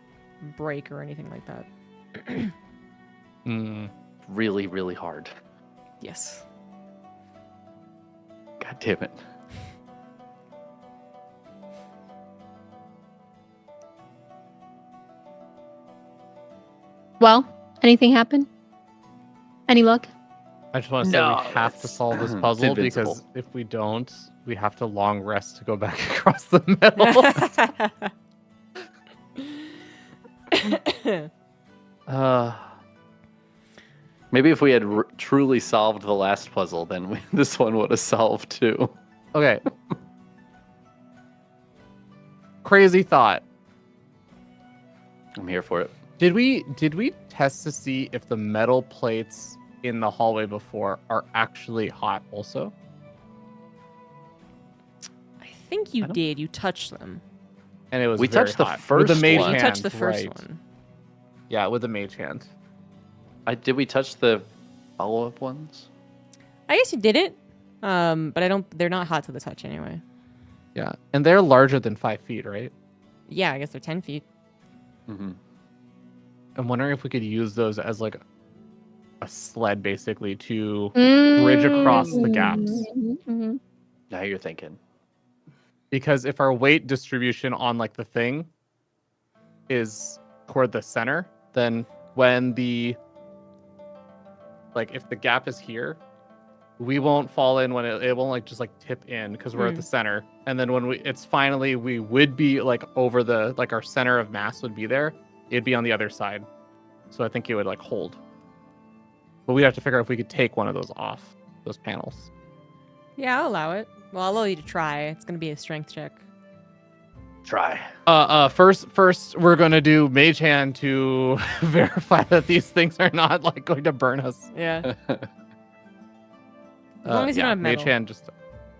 break or anything like that.
Really, really hard.
Yes.
God damn it.
Well, anything happen? Any luck?
I just want to say
No,
we have to
that's-
solve this
it's
puzzle
invincible.
because if we don't, we have to long rest to go back across the middle.
Maybe if we had truly solved the last puzzle, then this one would have solved too.
Okay. Crazy thought.
I'm here for it.
Did we test to see if the metal plates in the hallway before are actually hot also?
I think you
I don't-
did. You touched them.
And it was
We
very
touched the
hot. With the
first
mage
one.
You
hand,
touched the first
right.
one.
Yeah, with the mage hand.
Did we touch the follow-up ones?
I guess you didn't. But I don't. They're not hot to the touch anyway.
Yeah, and they're larger than 5 feet, right?
Yeah, I guess they're 10 feet.
Mm-hmm.
I'm wondering if we could use those as like a sled, basically, to bridge across the gaps.
Mhm.
Now you're thinking.
Because if our weight distribution on like the thing is toward the center, then when the if the gap is here, we won't fall in when it won't like just like tip in because we're at the center. And then when we would be like over the our center of mass would be there, it'd be on the other side. So I think it would like hold. But we'd have to figure out if we could take one of those off, those panels.
Yeah, I'll allow it. Well, I'll allow you to try. It's gonna be a strength check.
Try.
First we're gonna do mage hand to verify that these things are not like going to burn us.
Yeah. As long as you don't have
mage
metal.
hand just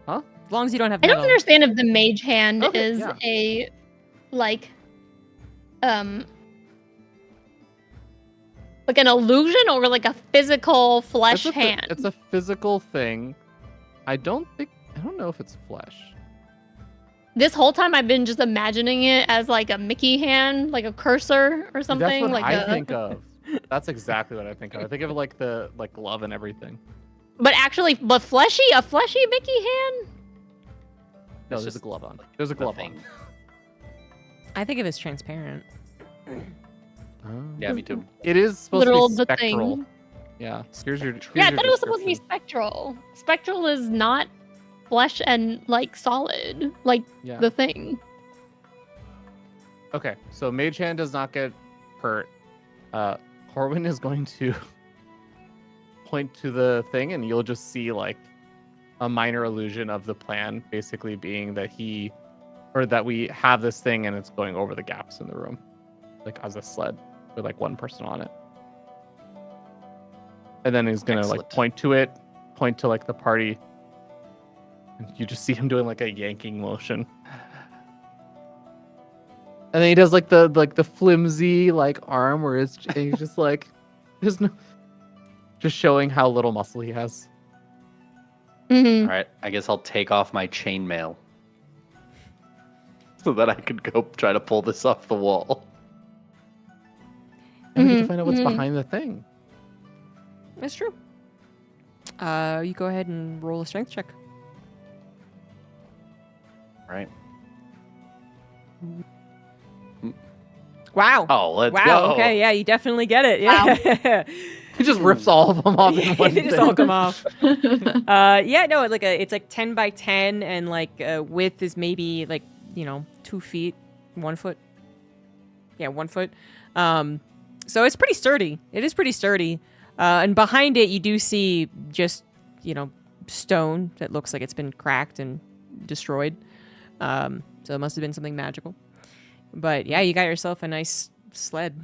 As long as you don't have
I don't
metal.
understand if the mage hand
Okay,
is
yeah.
a like an illusion or like a physical flesh hand.
It's a physical thing. I don't know if it's flesh.
This whole time I've been just imagining it as like a Mickey hand, like a cursor or something.
That's what
like
I
a...
think of. That's exactly what I think of. I think of like the glove and everything.
But actually, a fleshy Mickey hand?
No,
It's
there's a
just
glove on. There's a glove
thing.
on.
I think of it as transparent.
Yeah, me too.
It is supposed
Literal
to be
the
spectral.
thing.
Yeah. Here's your.
Yeah, I
here's your
thought it was supposed to be
description.
spectral. Spectral is not flesh and like solid, like
Yeah.
the thing.
Okay, so mage hand does not get hurt. Corwin is going to point to the thing, and you'll just see like a minor illusion of the plan, basically being that he or that we have this thing and it's going over the gaps in the room, like as a sled with like one person on it. And then he's gonna like
Excellent.
point to it, point to like the party, and you just see him doing like a yanking motion. And then he does like the flimsy like arm where it's he's just like there's no just showing how little muscle he has.
Mm-hmm.
All right, I guess I'll take off my chainmail so that I could go try to pull this off the wall.
And we get to
Mhm,
find out what's
mhm.
behind the thing.
That's true. You go ahead and roll a strength check.
All right.
Wow.
Oh, let's
wow.
go.
Okay. Yeah, you definitely get it. Yeah.
He just rips all of them off in one
they just
thing.
all come off. Yeah. No. It's like 10 by 10, and like width is maybe like 2 feet, 1 foot. Yeah, 1 foot. So it's pretty sturdy. It is pretty sturdy. And behind it, you do see just stone that looks like it's been cracked and destroyed. So it must have been something magical. But yeah, you got yourself a nice sled.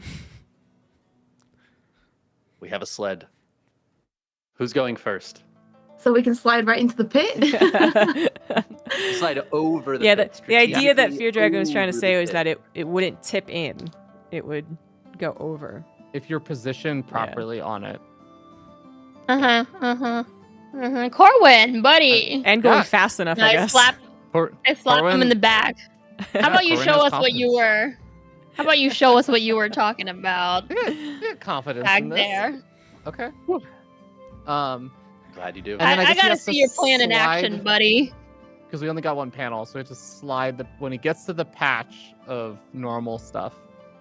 We have a sled. Who's going first?
So we can slide right into the pit.
Slide over the
Yeah,
pit,
the idea that
strategically
Fear Dragon was trying to
over
say
the
was
pit.
that it wouldn't tip in. It would go over.
If you're positioned properly on it.
Corwin, buddy.
And going
Yeah.
fast enough, I
I
guess.
slapped
Cor-
him
Corwin-
in the back. How about you
Corwin
show
has
us what you
confidence.
were? How about you show us what you were talking about
You get confidence
back
in this.
there?
Okay.
Glad you do.
And then I
I
guess he
gotta
has to
see your plan in
slide-
action, buddy.
Because we only got one panel, so we have to slide when he gets to the patch of normal stuff,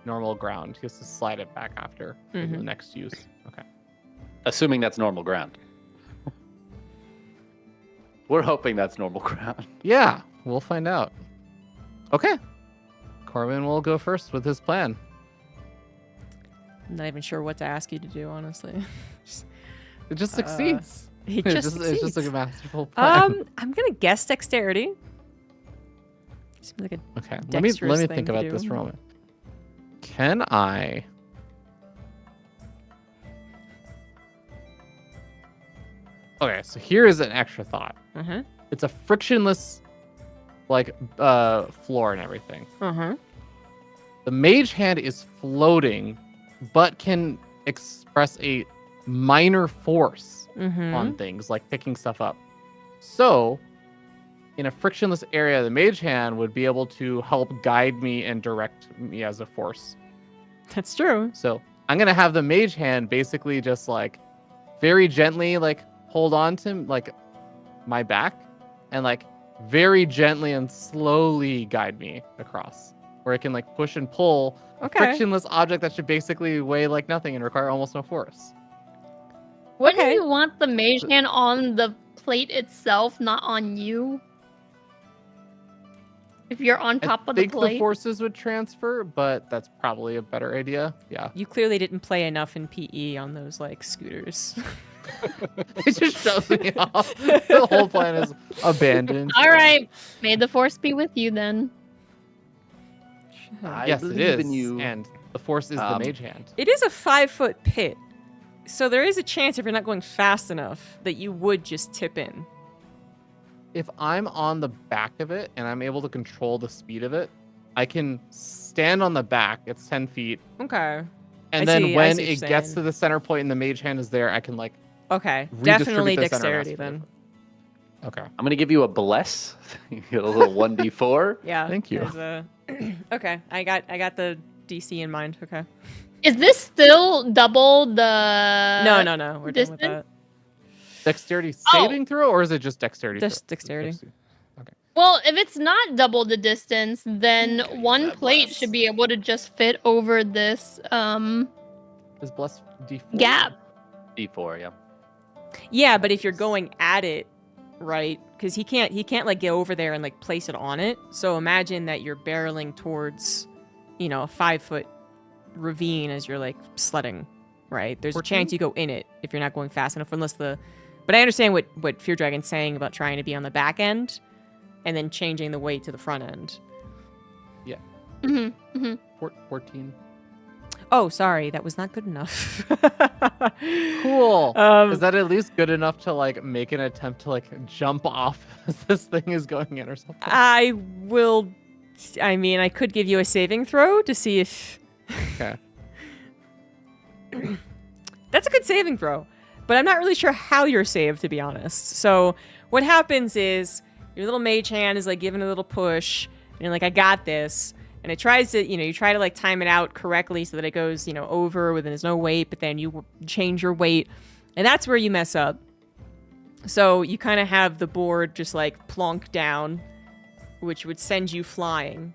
normal ground, he has to slide it back after for the
Mhm.
next use. Okay.
Assuming that's normal ground. We're hoping that's normal ground.
Yeah, we'll find out. Okay. Corbin will go first with his plan.
I'm not even sure what to ask you to do, honestly.
It just succeeds.
He
It's
just
it's just like a
succeeds.
masterful plan.
I'm gonna guess dexterity. Seems like a
Okay, let me
dexterous thing
think
to
about
do.
this for a moment. Can I? Okay, so here is an extra thought.
uh-huh.
It's a frictionless, like, floor and everything.
Uh-huh.
The mage hand is floating, but can express a minor force
Mm-hmm.
on things, like picking stuff up. So, in a frictionless area, the mage hand would be able to help guide me and direct me as a force.
That's true.
So, I'm going to have the mage hand basically just like very gently like hold on to like my back and like very gently and slowly guide me across, where it can like push and pull a
Okay.
frictionless object that should basically weigh like nothing and require almost no force.
Wouldn't
Okay.
you want the mage hand on the plate itself, not on you? If you're on top
I
of the
think the
plate.
forces would transfer, but that's probably a better idea. Yeah.
You clearly didn't play enough in PE on those like scooters.
It just shoves me off. The whole plan is abandoned.
All right, may the force be with you then.
I
Yes, it
believe
is.
in you.
And the force is the
Um,
mage hand.
It is a 5-foot pit. So there is a chance if you're not going fast enough that you would just tip in.
If I'm on the back of it and I'm able to control the speed of it, I can stand on the back. It's 10 feet.
Okay.
And
I
then
see
when
what
it
you're
gets
saying.
to the center point and the mage hand is there, I can like
Okay.
redistribute
Definitely
the center
dexterity
mass
then.
Okay.
I'm gonna give you a bless. You get a little 1d4.
Yeah.
Thank you.
there's a- okay. I got the DC in mind. Okay.
Is this still double the?
No. We're done with
distance?
that.
Dexterity
Oh.
saving throw, or is it just dexterity?
Just
throw?
dexterity.
Well, if it's not double the distance, then one
that
plate
bless.
should be able to just fit over this
Is bless D4?
gap.
D4, yeah.
Yeah, but if you're going at it, right? Because he can't like get over there and like place it on it. So imagine that you're barreling towards, a 5-foot ravine as you're like sledding, right? There's a
14?
chance you go in it if you're not going fast enough, unless the. But I understand what Fear Dragon's saying about trying to be on the back end, and then changing the weight to the front end.
Mm-hmm. Mm-hmm.
14.
Oh, sorry, that was not good enough.
Cool.
Um,
Is that at least good enough to like make an attempt to like jump off as this thing is going in or something?
I will. I mean, I could give you a saving throw to see if.
Okay.
That's a good saving throw, but I'm not really sure how you're saved, to be honest. So what happens is your little mage hand is like giving a little push, and you're like, I got this. And it tries to, you try to like time it out correctly so that it goes, over when there's no weight, but then you change your weight. And that's where you mess up. So you kind of have the board just like plonk down, which would send you flying.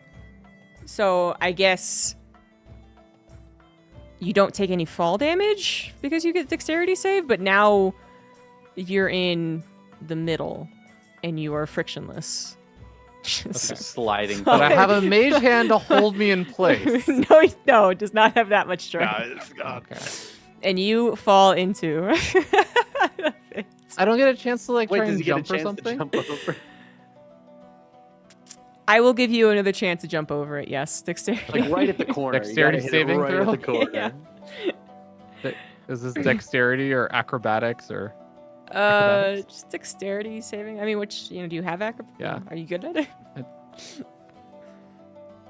So I guess you don't take any fall damage because you get dexterity save, but now you're in the middle and you are frictionless.
Just sliding.
But I have a mage hand to hold me in place.
No, it does not have that much strength.
Okay.
And you fall into.
I don't get a chance to like
Wait,
try
does
and
he get a
jump or
chance to
something?
jump over?
I will give you another chance to jump over it. Yes, dexterity.
Like right at the corner. You
Dexterity
gotta hit it
saving
right
throw?
at the corner.
Yeah.
Is this dexterity or acrobatics or? acrobatics?
Just dexterity saving. I mean, which do you have acrobatics?
Yeah.
Are you good at it?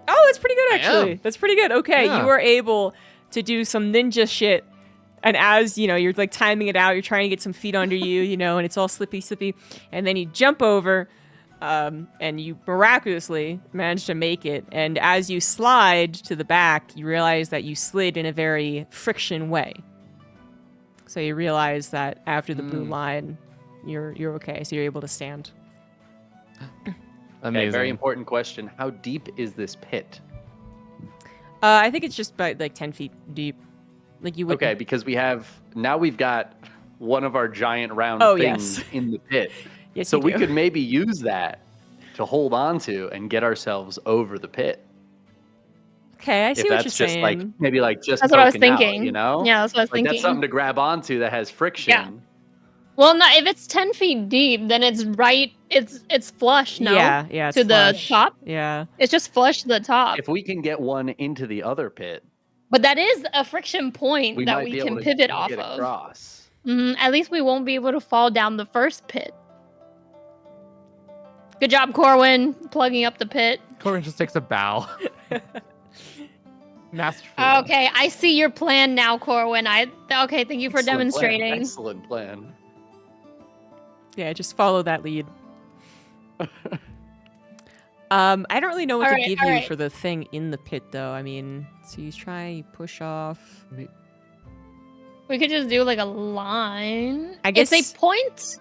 Oh, that's pretty good
I
actually.
am.
That's pretty good. Okay,
Yeah.
you are able to do some ninja shit. And as, you're like timing it out, you're trying to get some feet under you, and it's all slippy. And then you jump over, and you miraculously manage to make it. And as you slide to the back, you realize that you slid in a very friction way. So you realize that after the blue line, you're okay. So you're able to stand.
Amazing.
Okay, very important question. How deep is this pit?
I think it's just about like 10 feet deep. Like you would.
Okay, because we've got one of our giant round things
yes.
in the pit.
Yes,
So
you
we
do.
could maybe use that to hold on to and get ourselves over the pit.
Okay, I see
If
what
that's
you're
just
saying.
like maybe like just
That's what I was
poking out,
thinking. Yeah, that's what I was
like
thinking.
that's something to grab onto that has friction.
Yeah. Well, no, if it's 10 feet deep, then it's right. It's flush. No.
Yeah, it's
to
flush.
the top.
Yeah.
It's just flush to the top.
If we can get one into the other pit,
But that is a friction point
we
that
might
we
be
can
able to
pivot off
get
of.
across.
At least we won't be able to fall down the first pit. Good job, Corwin, plugging up the pit.
Corbin just takes a bow. Masterful.
Okay, I see your plan now, Corwin. Okay, thank you for
Excellent plan.
demonstrating.
Excellent plan.
Yeah, just follow that lead. I don't really know what to give you for the thing in the pit, though. I mean, so you try, you push off.
We could just do like a line.
I guess
it's a point.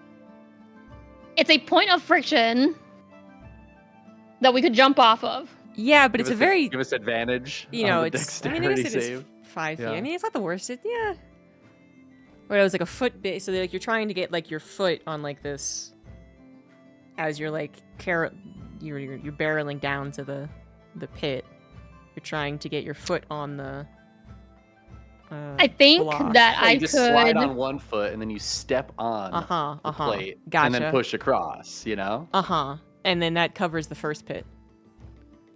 It's a point of friction that we could jump off of.
Yeah, but
Give
it's a
us
very,
give us advantage.
you
on
know,
the
it's. I mean, I
dexterity
guess it is
save.
5 feet.
Yeah.
I mean, it's not the worst. Yeah. But it was like a foot big. So like you're trying to get like your foot on like this, as you're like you're barreling down to the pit. You're trying to get your foot on the.
I think
block.
that
Yeah,
I
you just slide
could.
on one foot and then you step on the plate
Gotcha.
and then push across.
And then that covers the first pit.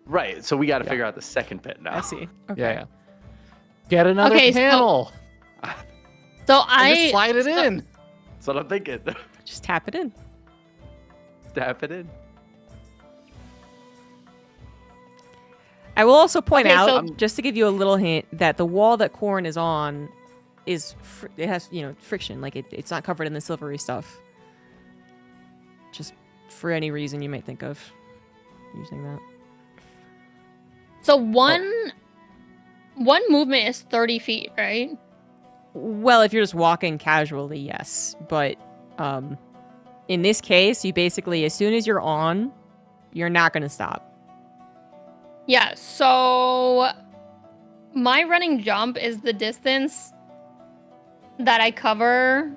Right. So we got to
Yeah.
figure out the second pit now.
I see. Okay.
Yeah. Get another
Okay, so-
panel.
So
And just slide it in.
That's what I'm thinking.
Just tap it in.
Tap it in.
I will also point
Okay,
out,
so-
just to give you a little hint, that the wall that Corn is on is it has friction. Like it's not covered in the silvery stuff. Just for any reason you might think of using that.
So one movement is 30 feet, right?
Well, if you're just walking casually, yes. But in this case, you basically, as soon as you're on, you're not going to stop.
Yeah, so my running jump is the distance that I cover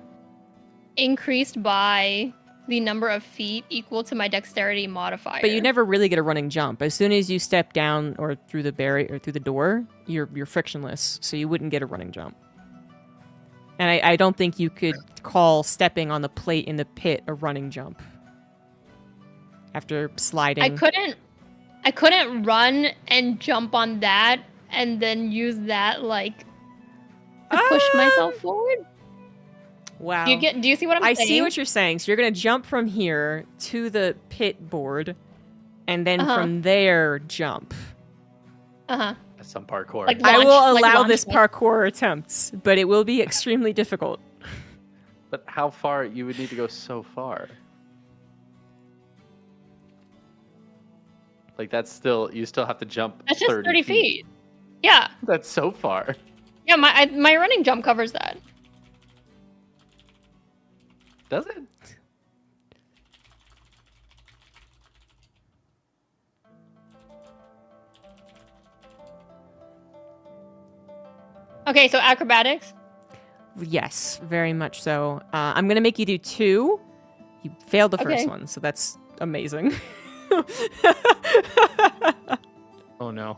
increased by the number of feet equal to my dexterity modifier.
But you never really get a running jump. As soon as you step down or through the barrier or through the door, you're frictionless, so you wouldn't get a running jump. And I don't think you could call stepping on the plate in the pit a running jump. After sliding.
I I couldn't run and jump on that and then use that like to push myself forward.
Wow.
Do you see what I'm
I
saying?
see what you're saying. So you're gonna jump from here to the pit board, and then from there jump.
Uh-huh.
That's some parkour.
Like
I will
launch
allow this
me.
parkour attempt, but it will be extremely difficult.
But how far? You would need to go so far. Like that's still, you still have to jump.
That's just
30
30 feet. Yeah.
That's so far.
Yeah, my running jump covers that.
Does it?
Okay, so acrobatics.
Yes, very much so. I'm gonna make you do 2. You failed the first one, so that's amazing.
Oh no.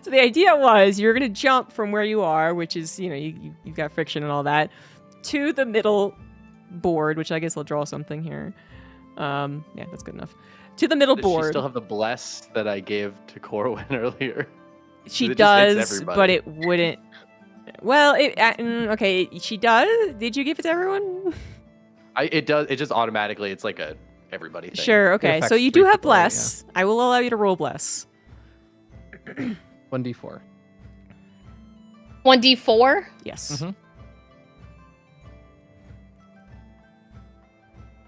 So the idea was you're gonna jump from where you are, which is you've got friction and all that, to the middle board, which I guess I'll draw something here. Yeah, that's good enough. To the middle
Does
board.
she still have the bless that I gave to Corwin earlier?
She
It just hits
does,
everybody.
but it wouldn't. Well, okay, she does. Did you give it to everyone?
It does. It just automatically. It's like a everybody thing.
Sure. Okay, so
affects
you
3
do have
people, right?
bless. I will allow you to roll bless.
1d4.
1d4.
Yes.
Mhm.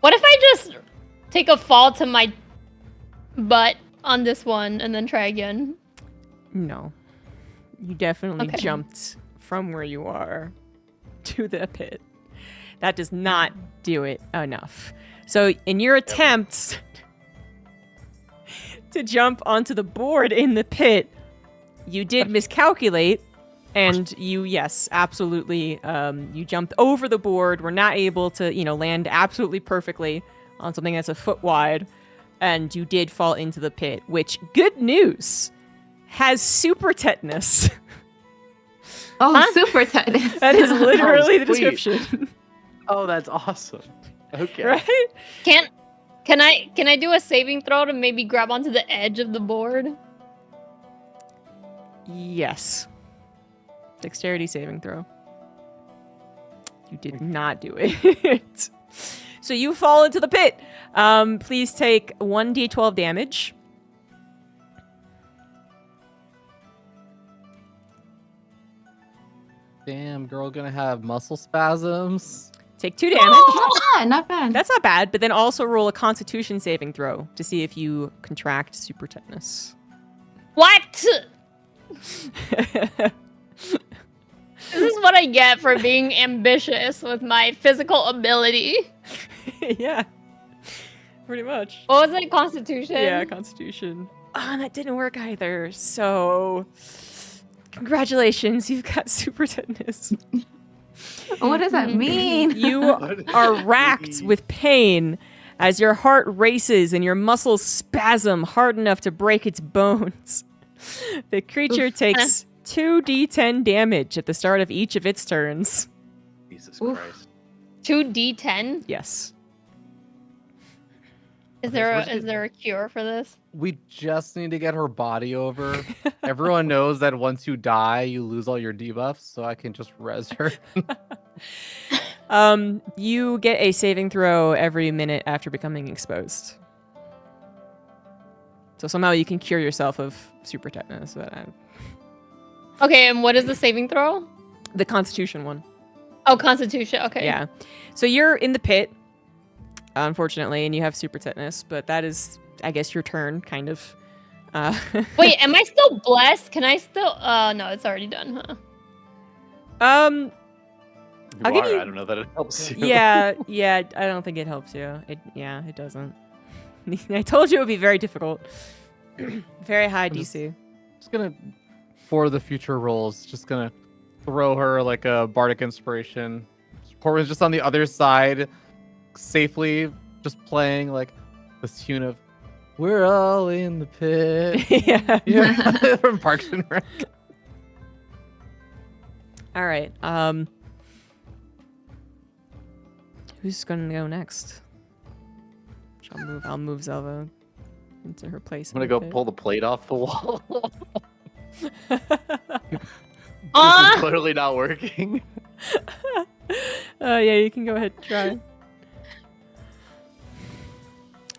What if I just take a fall to my butt on this one and then try again?
No. You definitely
Okay.
jumped from where you are to the pit. That does not do it enough. So, in your attempts to jump onto the board in the pit, you did miscalculate, and you, yes, absolutely, you jumped over the board, were not able to, land absolutely perfectly on something that's a foot wide, and you did fall into the pit, which, good news, has super tetanus.
Oh, super tetanus.
That is literally the
sweet.
description.
Oh, that's awesome. Okay.
Right?
Can I do a saving throw to maybe grab onto the edge of the board?
Yes. Dexterity saving throw. You did not do it. So you fall into the pit. Please take 1d12 damage.
Damn, girl, gonna have muscle spasms.
Take 2 damage.
Not bad, not bad.
That's not bad, but then also roll a constitution saving throw to see if you contract super tetanus.
What? This is what I get for being ambitious with my physical ability.
Yeah. Pretty much.
What was it? Constitution?
Yeah, constitution. Oh, and that didn't work either. So, congratulations, you've got super tetanus.
What does that mean?
You are racked with pain as your heart races and your muscles spasm hard enough to break its bones. The creature takes 2d10 damage at the start of each of its turns.
Jesus
Oof.
Christ.
2d10?
Yes.
Is
Okay,
there
so
a,
what's
is there a cure for this?
We just need to get her body over. Everyone knows that once you die, you lose all your debuffs, so I can just res her.
You get a saving throw every minute after becoming exposed. So somehow you can cure yourself of super tetanus. But
Okay, and what is the saving throw?
the constitution one.
Oh, Constitution. Okay.
Yeah. So you're in the pit, unfortunately, and you have super tetanus, but that is, I guess, your turn, kind of.
Wait, am I still blessed? Can I still? No, it's already done, huh?
I'll give you-
I don't know that it helps you.
yeah, I don't think it helps you. It doesn't. I told you it would be very difficult. Very high
I'm just-
DC.
Just gonna, for the future rolls, just gonna throw her like a bardic inspiration. Corwin's just on the other side, safely, just playing like this tune of "We're all in the pit."
Yeah.
Yeah, from Parks and Rec.
All right. Who's gonna go next? I'll move Zelva. into her place.
I'm gonna go pull the plate off the wall. This is clearly not working.
Yeah, you can go ahead and try.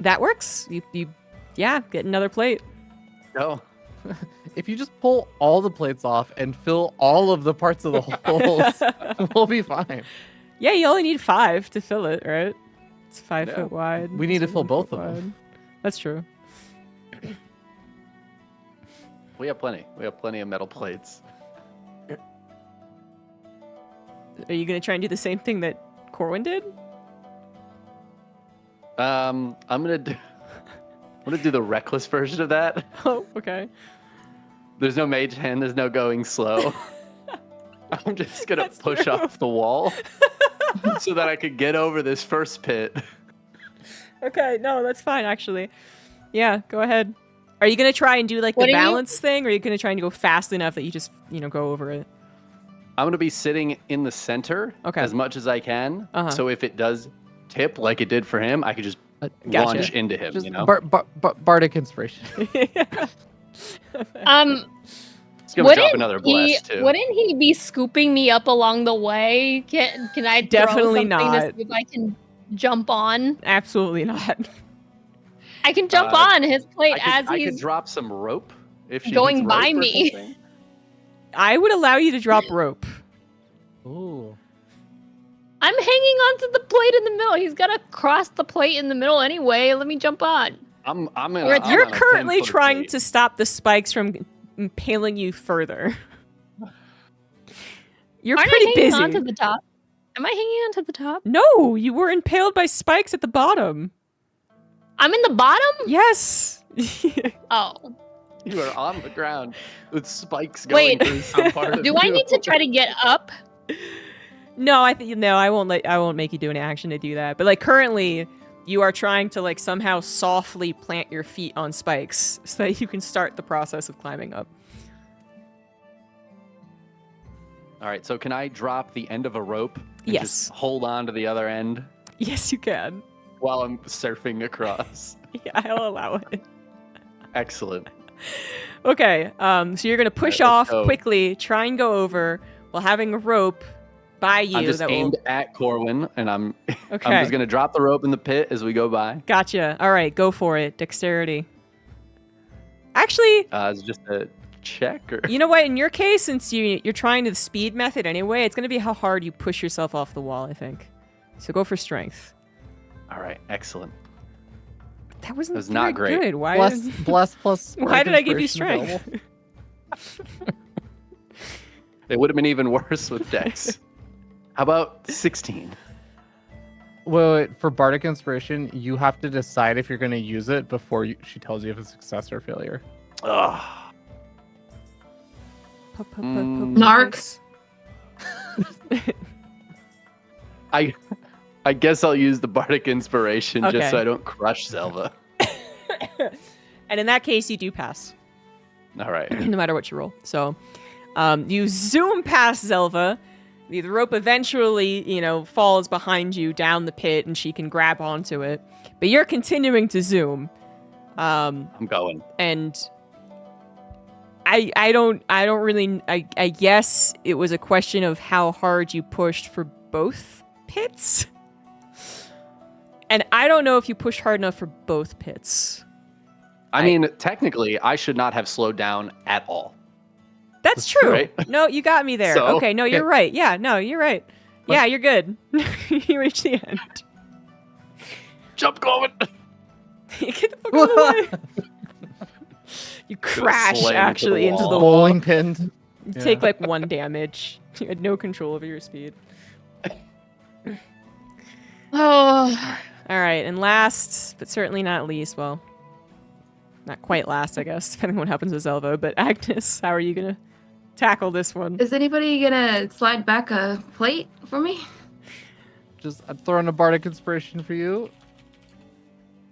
That works. You get another plate.
No.
If you just pull all the plates off and fill all of the parts of the holes, we'll be fine.
Yeah, you only need 5 to fill it, right? It's 5
No.
foot wide.
We need to
7
fill both
foot
of them.
wide. That's true.
We have plenty. We have plenty of metal plates.
Are you gonna try and do the same thing that Corwin did?
I'm gonna do the reckless version of that.
Oh, okay.
There's no mage hand. There's no going slow. I'm just gonna
That's
push
true.
off the wall so that I could get over this first pit.
Okay, no, that's fine actually. Yeah, go ahead. Are you gonna try and do like
What
the
are you-
balance thing, or are you gonna try and go fast enough that you just go over it?
I'm gonna be sitting in the center
Okay.
as much as I can.
Uh-huh.
So if it does tip like it did for him, I could just
Gotcha.
launch into him.
Just
You know,
bardic inspiration.
it's gonna drop another bless too.
Wouldn't he be scooping me up along the way? Can I throw
Definitely
something
not.
to see if I can jump on?
Absolutely not.
I can jump
Uh,
on his plate
I
as
could
he's
drop some rope if she
going
needs
by
rope or
me.
something.
I would allow you to drop rope.
Ooh.
I'm hanging onto the plate in the middle. He's got to cross the plate in the middle anyway. Let me jump on.
I'm
You're
on a
currently
10-foot
trying
plate.
to stop the spikes from impaling you further. You're
Aren't
pretty
I hanging
busy.
onto the top? Am I hanging onto the top?
No, you were impaled by spikes at the bottom.
I'm in the bottom?
Yes.
Oh.
You are on the ground with spikes going
Wait,
through some part of
Do I
you.
need to try to get up?
No, I won't make you do an action to do that. But like currently, you are trying to like somehow softly plant your feet on spikes so that you can start the process of climbing up.
All right, so can I drop the end of a rope and
Yes.
just hold on to the other end
Yes, you can.
while I'm surfing across?
Yeah, I'll allow it.
Excellent.
Okay, so you're gonna push
Alright,
off
let's go.
quickly, try and go over while having a rope by you.
I'm just
that
aimed
will...
at Corwin, and I'm
Okay,
just gonna drop the rope in the pit as we go by.
gotcha. All right, go for it. Dexterity. Actually,
It's just a check, or
you know what? In your case, since you're trying the speed method anyway, it's gonna be how hard you push yourself off the wall. I think. So go for strength.
all right, excellent.
That wasn't
was not
very
great.
good. Why?
Bless plus.
Why did I give you
inspiration
strength?
available.
It would have been even worse with Dex. How about 16?
Wait, for bardic inspiration, you have to decide if you're going to use it before she tells you if it's success or failure.
Ugh.
Narc.
I guess I'll use the bardic inspiration just so
Okay.
I don't crush Zelva.
And in that case, you do pass,
All right.
no matter what you roll. So, you zoom past Zelva. The rope eventually, falls behind you down the pit, and she can grab onto it. But you're continuing to zoom.
I'm going.
And I don't really. I guess it was a question of how hard you pushed for both pits. And I don't know if you pushed hard enough for both pits.
I mean, technically, I should not have slowed down at all.
That's true.
Right?
No, you got me there.
So-
Okay, no, you're right. Yeah, no, you're right. Yeah, you're good. You reached the end.
Jump, Corwin!
Get the fuck out of the way. You crash
slam into the
actually into the
wall.
wall.
Bowling pinned.
You take like 1 damage. You had no control over your speed.
Oh,
All right, and last, but certainly not least, well, not quite last, I guess, depending on what happens with Zelva. But Agnes, how are you gonna tackle this one?
Is anybody gonna slide back a plate for me?
Just I'm throwing a bardic inspiration for you.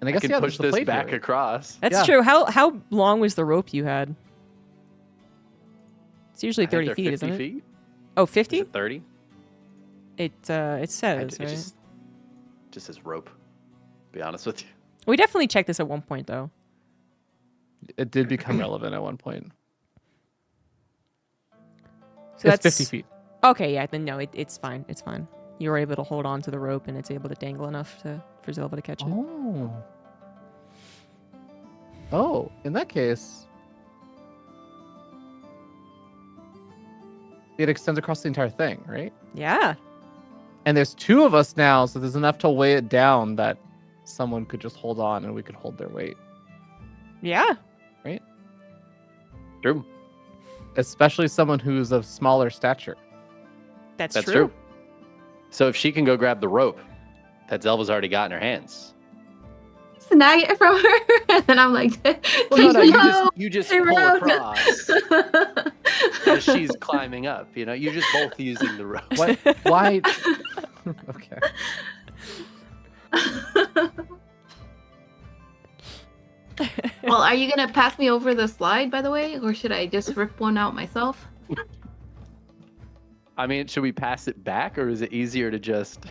And I
I
guess
can
yeah,
push
there's the
this
plate
back
here.
across.
That's
Yeah.
true. How long was the rope you had? It's usually
I think
30
they're
feet,
50
isn't it?
feet?
Oh,
Is
50?
it 30?
It says,
It
right?
just says rope, to be honest with you.
We definitely checked this at one point, though.
It did become relevant at one point.
So
It's
that's
50 feet.
Okay, yeah, then no, it's fine. It's fine. You were able to hold on to the rope, and it's able to dangle enough for Zelva to catch it.
Oh. Oh, in that case, it extends across the entire thing, right?
Yeah.
And there's 2 of us now, so there's enough to weigh it down that someone could just hold on and we could hold their weight.
Yeah.
True.
Especially someone who's of smaller stature.
That's
That's
true.
true. So if she can go grab the rope that Zelva's already got in her hands.
Snag it from her, and then I'm like,
Well, no,
"No,
you just
stay
pull
around."
across as she's climbing up. You know, you're just both using the rope.
What? Why? Okay.
Well, are you gonna pass me over the slide, by the way, or should I just rip one out myself?
I mean, should we pass it back, or is it easier to just?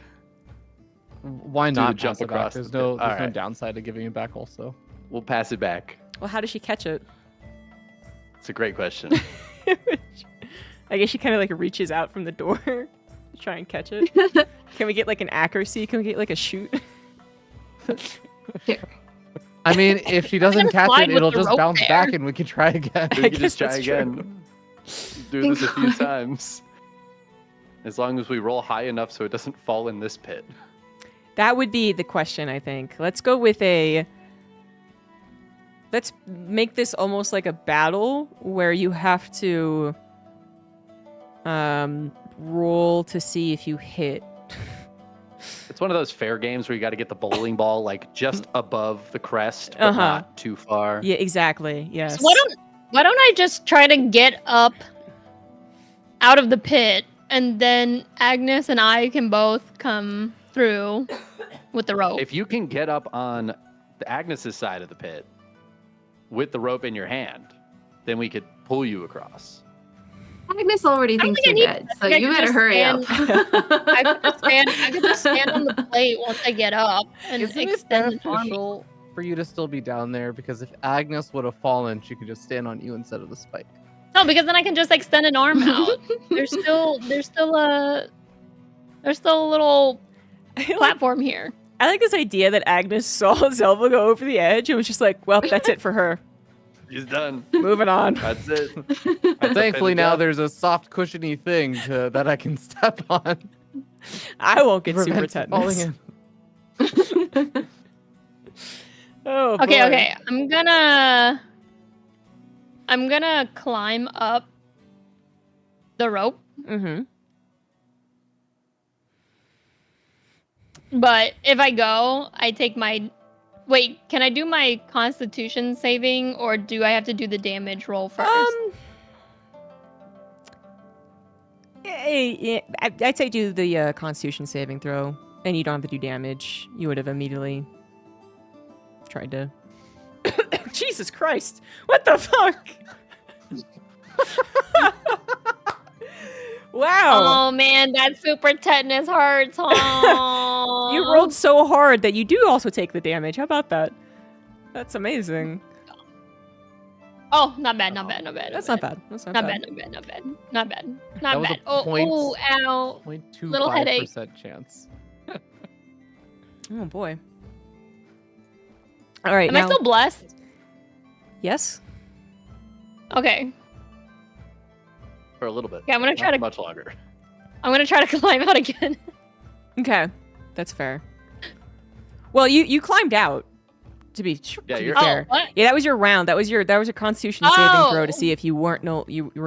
Why
Do the
not
jump
pass it back?
across
There's
the
no
pit. All right.
downside to giving it back. Also,
We'll pass it back.
Well, how does she catch it?
It's a great question.
I guess she kind of like reaches out from the door to try and catch it. Can we get like an accuracy? Can we get like a shoot?
I mean, if she doesn't
gonna
catch
slide
it,
with
it'll
the
just
rope
bounce
there.
back and we can try again.
We
I
can
guess
just try
that's true.
again. Do this a few times. As long as we roll high enough so it doesn't fall in this pit.
That would be the question, I think. Let's go with a... Let's make this almost like a battle where you have to roll to see if you hit.
It's one of those fair games where you got to get the bowling ball like just above the crest, but
Uh-huh.
not too far.
Yeah, exactly. Yes.
So why don't I just try to get up out of the pit, and then Agnes and I can both come through with the rope.
If you can get up on the Agnes's side of the pit with the rope in your hand, then we could pull you across.
Agnes already
I don't
thinks
think
you're
I need-
dead,
I
so
think I
you
could
better
just
hurry up.
I could just stand on the plate once I get up and
Isn't it
extend the arm.
beneficial for you to still be down there? Because if Agnes would have fallen, she could just stand on you instead of the spike.
No, because then I can just extend an arm out. There's still a little platform here.
I like this idea that Agnes saw Zelva go over the edge and was just like, well, that's it for her.
He's done.
Moving on.
That's it.
Thankfully,
it
now
down.
there's a soft, cushiony thing that I can step on.
I won't get
to
super
prevent falling
tetanus.
in.
Oh,
Okay,
boy.
okay. I'm gonna climb up the rope,
Mm-hmm.
but if I go, I take my. Wait, can I do my Constitution saving, or do I have to do the damage roll first?
Yeah, I'd say do the Constitution saving throw, and you don't have to do damage. You would have immediately tried to. Jesus Christ! What the fuck? Wow!
Oh man, that super tetanus hurts. Oh.
You rolled so hard that you do also take the damage. How about that? That's amazing.
Oh, not bad, not bad, not bad.
That's not bad. That's
Not bad, not bad, not bad, not bad,
That
not
was
bad.
a
Oh,
point.
oh, ow.
0.25% chance.
Oh boy. All right.
Am
now,
I still blessed?
Yes.
Okay.
For a little bit.
Okay, I'm gonna try
Not
to.
much longer.
I'm gonna try to climb out again.
Okay, that's fair. Well, you climbed out. To be,
Yeah,
to be
you're-
fair.
Oh, what?
Yeah, that was your round. That was your Constitution saving throw to
Oh.
see if you were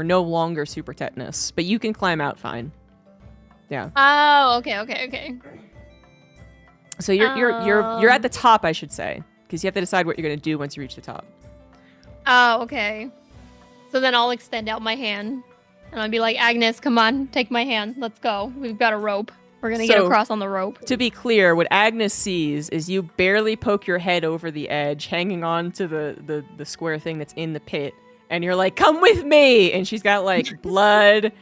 no longer super tetanus. But you can climb out fine. Yeah.
Oh, okay, okay, okay.
So you're at the top, I should say, because you have to decide what you're gonna do once you reach the top.
Oh, okay. So then I'll extend out my hand, and I'll be like, Agnes, come on, take my hand. Let's go. We've got a rope. We're gonna get
So-
across on the rope.
To be clear, what Agnes sees is you barely poke your head over the edge, hanging on to the square thing that's in the pit, and you're like, "Come with me!" And she's got like blood,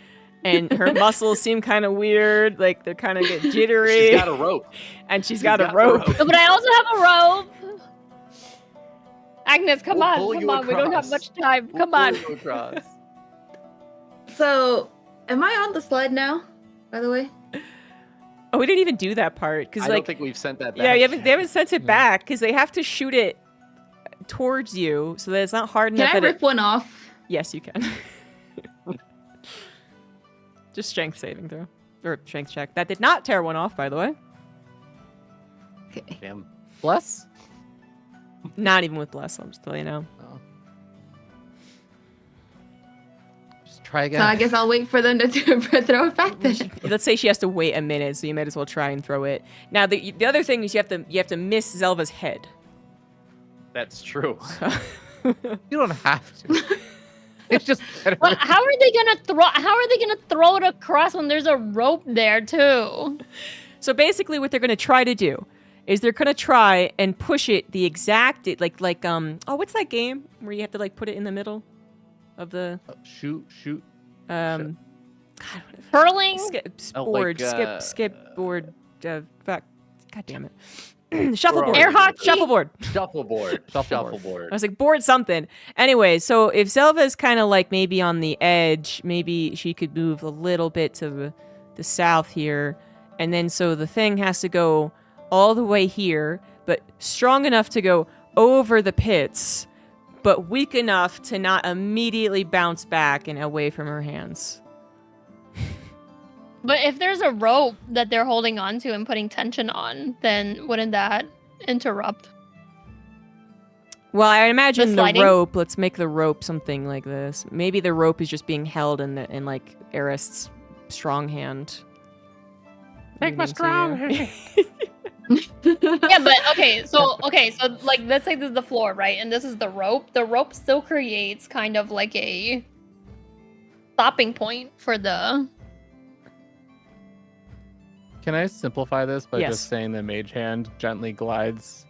and her muscles seem kind of weird, like they're kind of get jittery.
She's got a rope.
and she's
She's
got a
got the
rope.
But I also have a rope. Agnes, come
We'll
on,
pull
come
you
on. We don't have
across.
much time.
We'll
Come on.
pull you across.
So, am I on the slide now? By the way.
Oh, we didn't even do that part because
I
like
don't think we've sent that back.
yeah, they haven't sent it
No.
back because they have to shoot it towards you so that it's not hard
Can
enough.
I
that
rip one off?
Yes, you can. Just strength saving throw or strength check. That did not tear one off, by the way.
Okay.
Damn.
Bless.
Not even with bless. I'll just tell you now.
Oh. Just try
So
again.
I guess I'll wait for them to throw it back then.
Let's say she has to wait a minute, so you might as well try and throw it. Now, the other thing is you have to miss Zelva's head.
That's true.
You don't have to. It's just better.
Well, how are they gonna throw it across when there's a rope there too?
So basically, what they're going to try to do is they're going to try and push it the exact like what's that game where you have to like put it in the middle of the
Shoot.
God,
Hurling?
skip
Oh,
board,
like,
skip board. Fuck. God damn it. Shuffleboard.
Air hockey?
Shuffleboard.
Shuffleboard.
Shuffleboard.
I was like, board something. Anyway, so if Zelva's kind of like maybe on the edge, maybe she could move a little bit to the south here. And then so the thing has to go all the way here, but strong enough to go over the pits, but weak enough to not immediately bounce back and away from her hands.
But if there's a rope that they're holding onto and putting tension on, then wouldn't that interrupt?
Well, I imagine the
sliding?
rope, let's make the rope something like this. Maybe the rope is just being held in like Arist's strong hand.
Take my
leaning to
strong
you.
hand.
Yeah, but so like let's say this is the floor, right? And this is the rope. The rope still creates kind of like a stopping point for the
Can I simplify this by
Yes.
just saying the mage hand gently glides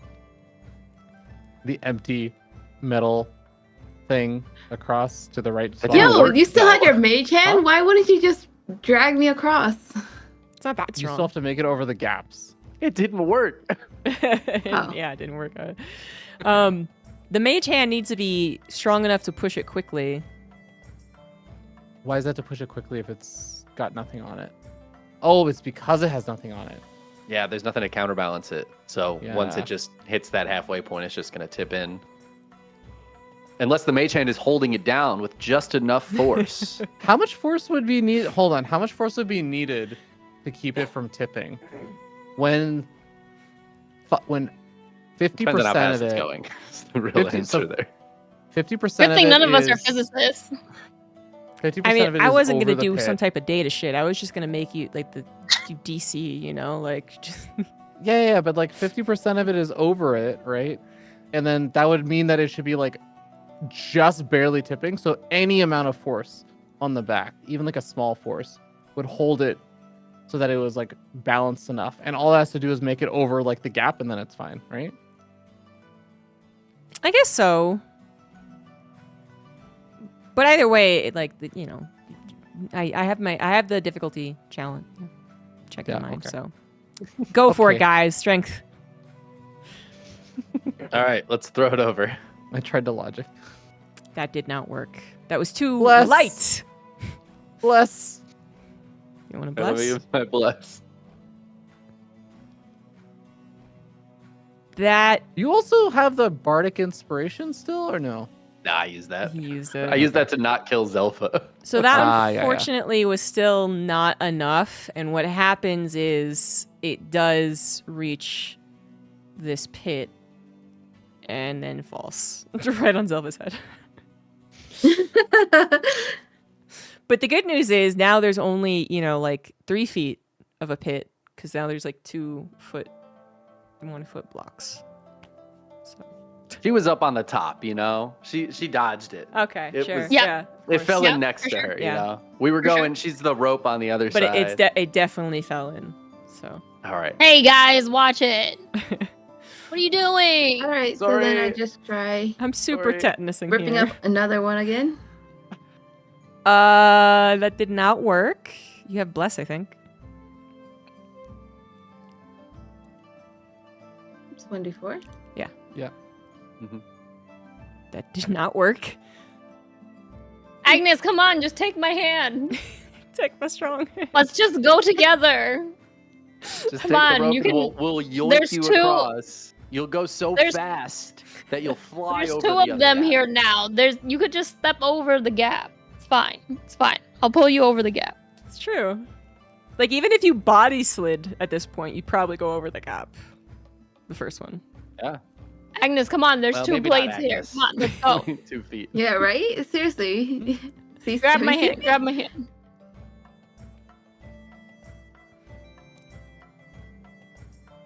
the empty metal thing across to the right
That
spot?
didn't
Yo,
work,
you still
though.
had your mage hand?
Huh?
Why wouldn't you just drag me across?
It's not that
You
strong.
still have to make it over the gaps.
It didn't work.
Yeah, it didn't work out. The mage hand needs to be strong enough to push it quickly.
Why is that to push it quickly if it's got nothing on it? Oh, it's because it has nothing on it.
Yeah, there's nothing to counterbalance it. So once
Yeah.
it just hits that halfway point, it's just going to tip in. Unless the mage hand is holding it down with just enough force.
How much force would be needed? Hold on. How much force would be needed to keep it from tipping? When 50%
Depends on how fast
of
it's
it,
going. That's the real
50
answer
so-
there.
50%
good
of
thing
it
none of us are
is-
physicists.
50%
I mean,
of it
I
is
wasn't
over
gonna
the
do
pit.
some type of data shit. I was just gonna make you like do DC, you know, like just
Yeah, but like 50% of it is over it, right? And then that would mean that it should be like just barely tipping. So any amount of force on the back, even like a small force, would hold it so that it was like balanced enough. And all it has to do is make it over like the gap, and then it's fine, right?
I guess so. But either way, you know, I have the difficulty challenge check in
Yeah,
mind.
okay.
So go for it,
Okay.
guys. Strength.
All right, let's throw it over.
I tried to logic.
That did not work. That was too
Bless.
light.
Bless.
You want to
Let me
bless?
use my bless.
That
You also have the bardic inspiration still, or no?
Nah, I use that.
he used it.
I use that to not kill Zelfa.
So that
Ah, yeah.
unfortunately was still not enough. And what happens is it does reach this pit and then falls right on Zelva's head. But the good news is now there's only, you know, like 3 feet of a pit because now there's like 2 foot and 1 foot blocks. So
She was up on the top, you know? She dodged it.
okay,
It
sure.
was-
Yeah. of
It
course.
fell
Yeah,
in next
for
to
sure.
her,
Yeah.
you know? We were
For sure.
going, she's the rope on the other
But
side.
it definitely fell in. So
All right.
Hey guys, watch it. What are you doing?
All right, so then I
Sorry.
just try
I'm super
Sorry.
tetanusing
ripping
here.
up another one again.
That did not work. You have bless, I think.
It's 1d4.
Mhm.
That did not work.
Agnes, come on, just take my hand.
Take my strong hand.
Let's just go together.
Just
Come
take the
on,
rope
you
and
can-
we'll yoink
there's
you
two-
across. You'll go so
there's-
fast that you'll fly
There's
over
two
the
of
other
them
guy.
here now. You could just step over the gap. It's fine. It's fine. I'll pull you over the gap.
It's true. Like, even if you body slid at this point, you'd probably go over the gap. The first one.
Yeah.
Agnes, come on. There's
Well,
two
maybe not
blades here.
Agnes.
Come on, let's go.
2 feet.
Yeah, right? Seriously. See,
Grab my hand. Grab my hand.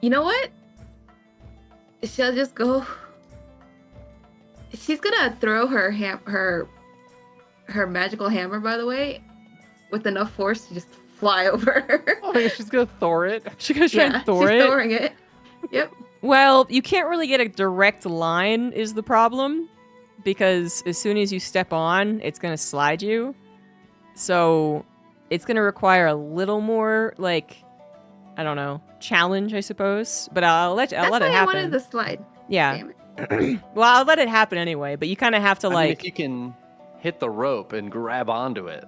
You know what? She'll just go. She's gonna throw her her magical hammer, by the way, with enough force to just fly over her.
Oh, yeah, she's gonna Thor it.
She's gonna try
Yeah,
and Thor
she's
it.
throwing it. Yep.
Well, you can't really get a direct line is the problem. Because as soon as you step on, it's going to slide you. So it's going to require a little more, like, I don't know, challenge, I suppose. But I'll let
That's
it
why I
happen.
wanted the slide.
Yeah.
Damn it.
Well, I'll let it happen anyway. But you kind of have to,
I mean,
like,
if you can hit the rope and grab onto it.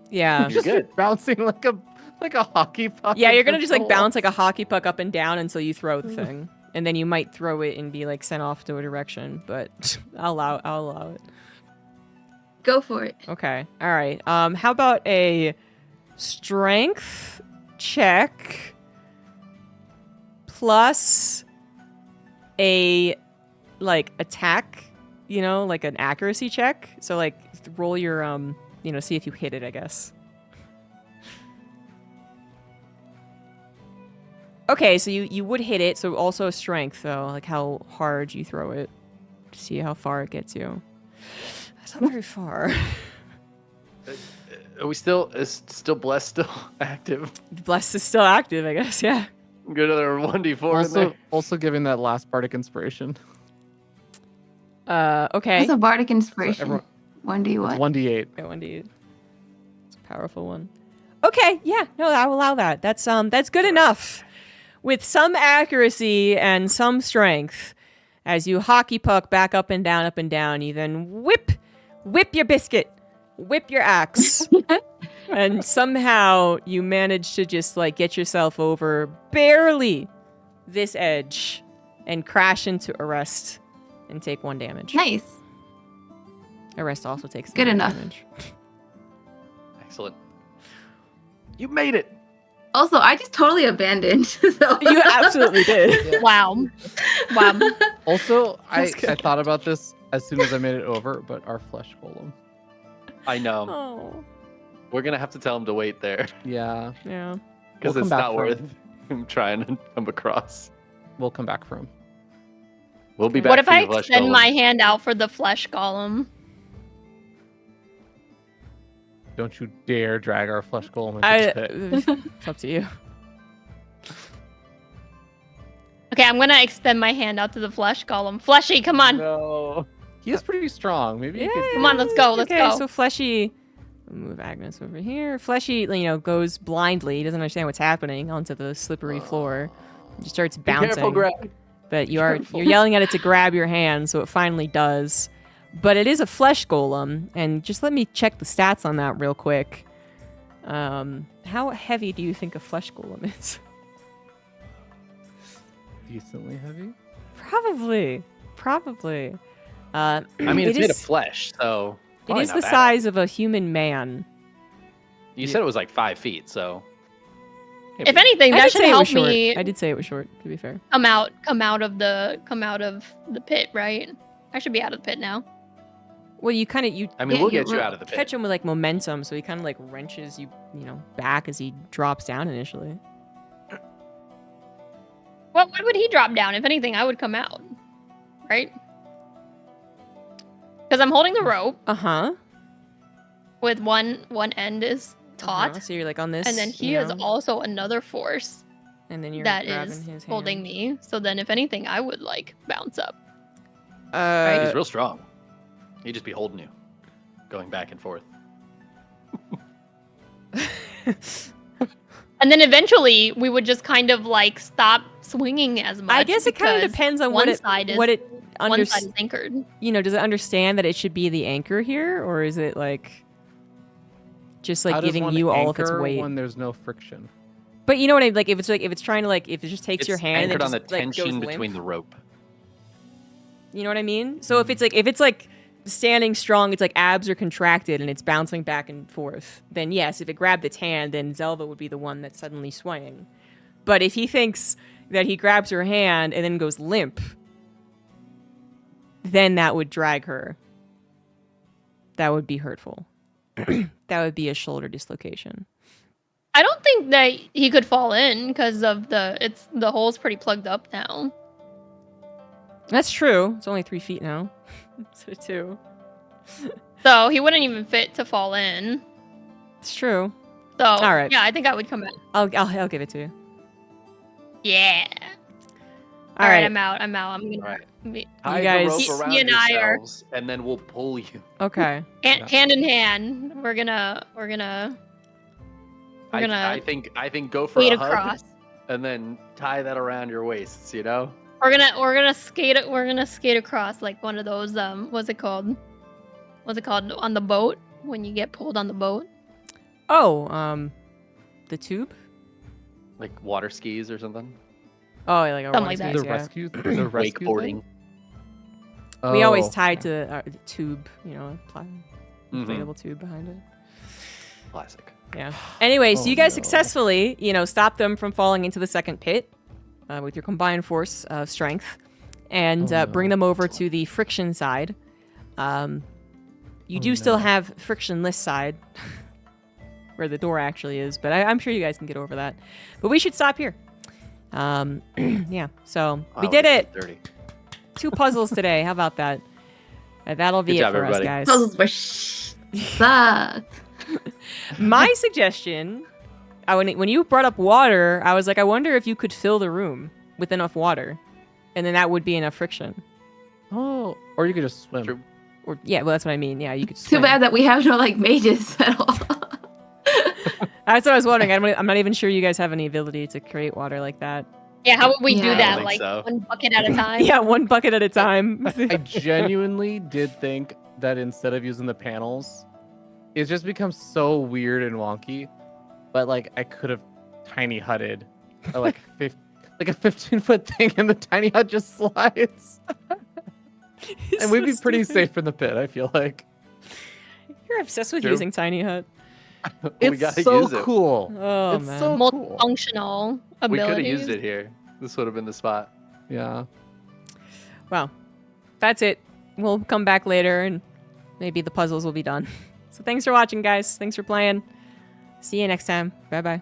yeah.
You're
Just
good.
bouncing like a hockey puck.
Yeah,
in
you're going to
her
just, like,
soul.
bounce like a hockey puck up and down until you throw the thing. And then you might throw it and be, like, sent off to a direction. But I'll allow it.
Go for it.
Okay. All right. How about a strength check plus a like attack, you know, like an accuracy check. So like roll your see if you hit it, I guess. Okay, so you would hit it, so also a strength though, like how hard you throw it to see how far it gets you. That's not very far.
Are we still blessed still active?
Blessed is still active, I guess, yeah.
Get another 1d4 in there.
Also giving that last bardic inspiration.
Okay.
That's a bardic inspiration.
everyone-
1D what?
1d8.
Yeah, 1d8. It's a powerful one. Okay, yeah, no, I will allow that. That's good enough. With some accuracy and some strength, as you hockey puck back up and down, you then whip your biscuit, whip your axe, and somehow you manage to just like get yourself over barely this edge and crash into Arrest and take 1 damage.
Nice.
Arrest also takes
Good
9
enough.
damage.
Excellent. You made it.
Also, I just totally abandoned. So
You absolutely did.
Wow. Wow.
Also, I
That's good.
thought about this as soon as I made it over, but our flesh golem.
I know.
Oh,
We're gonna have to tell him to wait there
Yeah,
yeah.
because
We'll
it's
come back
not
for
worth
him.
him trying to come across.
we'll come back for him.
We'll be back.
What if
for
I
you, flesh
extend
golem.
my hand out for the flesh golem?
Don't you dare drag our flesh golem into pit.
It's up to you.
Okay, I'm gonna extend my hand out to the flesh golem. Fleshy, come on.
No. He is pretty strong. Maybe you could...
Come on, let's go. Let's
okay,
go.
so Fleshy, move Agnes over here. Fleshy, goes blindly. He doesn't understand what's happening onto the slippery floor. He just starts
Be
bouncing.
careful, Greg.
But
Careful.
you're yelling at it to grab your hand, so it finally does. But it is a flesh golem, and just let me check the stats on that real quick. How heavy do you think a flesh golem is?
decently heavy.
Probably.
I mean,
it
it's made of
is-
flesh, so
It
probably
is
not
the
bad.
size of a human man.
You said it was like 5 feet, so.
If anything,
I
that
did
should
say it was
help
short.
me
I did say it was short, to be fair.
come out of the pit, right? I should be out of the pit now.
Well, you kind of
I mean,
Yeah,
we'll
you
get you
will.
out of the pit.
catch him with like momentum, so he kind of like wrenches you, back as he drops down initially.
What? Why would he drop down? If anything, I would come out, right? Because I'm holding the rope
Uh huh.
with one end is taut,
So you're like on this,
and then he has also another force
and then you're
that
grabbing
is
his hand.
holding me. So then, if anything, I would like bounce up.
He's real strong. He'd just be holding you, going back and forth.
And then eventually, we would just kind of like stop swinging as much.
I guess it kind of
because
depends on
one
what
side is
what it
one side is anchored.
does it understand that it should be the anchor here, or is it like just like
How does
giving
one
you all of its
anchor
weight?
when there's no friction?
But you know what I mean? Like if it's trying to if it just takes
It's
your hand
anchored
and
on
just,
the tension
goes limp,
between the rope.
You know what I mean? So if it's like standing strong, it's like abs are contracted and it's bouncing back and forth. Then yes, if it grabbed its hand, then Zelva would be the one that's suddenly swaying. But if he thinks that he grabs her hand and then goes limp, then that would drag her. That would be hurtful. That would be a shoulder dislocation.
I don't think that he could fall in because of the hole's pretty plugged up now.
That's true. It's only 3 feet now. So 2.
So he wouldn't even fit to fall in.
It's true.
So
All right.
yeah, I think I would come back.
I'll give it to you.
Yeah.
All
All right,
right.
I'm out. I'm gonna
Right.
be
Tie
guys-
the rope around
He and I are-
yourselves, and then we'll pull you.
Okay.
hand in hand. We're gonna
I think go for
wait
a hug,
across.
and then tie that around your waists. You know.
We're gonna skate it. We're gonna skate across like one of those. What's it called? What's it called on the boat when you get pulled on the boat?
Oh, the tube?
Like water skis or something.
Oh, like a
Something like that.
The
yeah.
rescue, the rescue
Wakeboarding.
thing?
We always
Oh,
tied
okay.
to the tube,
Mhm.
inflatable tube behind it.
Classic.
Yeah. Anyway, so
Oh,
you guys
no.
successfully, stopped them from falling into the second pit with your combined force of strength, and
Oh,
bring
no.
them over to the friction side. You
Oh,
do still
no.
have frictionless side, where the door actually is, but I'm sure you guys can get over that. But we should stop here. Yeah. So we
Wow,
did
this
it.
is Dirty.
2 puzzles today. How about that? That'll be
Good
it
job,
for
everybody.
us, guys.
Puzzles were sucked.
My suggestion, when you brought up water, I was like, I wonder if you could fill the room with enough water, and then that would be enough friction.
Oh, or you could just swim.
True.
Or yeah, well, that's what I mean. Yeah, you could.
Too
swim.
bad that we have no mages at all.
That's what I was wondering. I'm not even sure you guys have any ability to create water like that.
Yeah, how would we
Yeah.
do
I don't
that?
think
Like
so.
one bucket at a time?
Yeah, 1 bucket at a time.
I genuinely did think that instead of using the panels, it just becomes so weird and wonky. But like, I could have tiny hutted, or like a 15-foot thing, and the tiny hut just slides, and we'd be pretty safe in the pit. I feel like
You're obsessed with
True.
using Tiny Hut.
We
it's
gotta
so
use it.
cool.
Oh
it's
man.
so cool.
Multifunctional
We
abilities.
could have used it here. This would have been the spot.
Yeah.
Well, that's it. We'll come back later and maybe the puzzles will be done. So thanks for watching, guys. Thanks for playing. See you next time. Bye bye.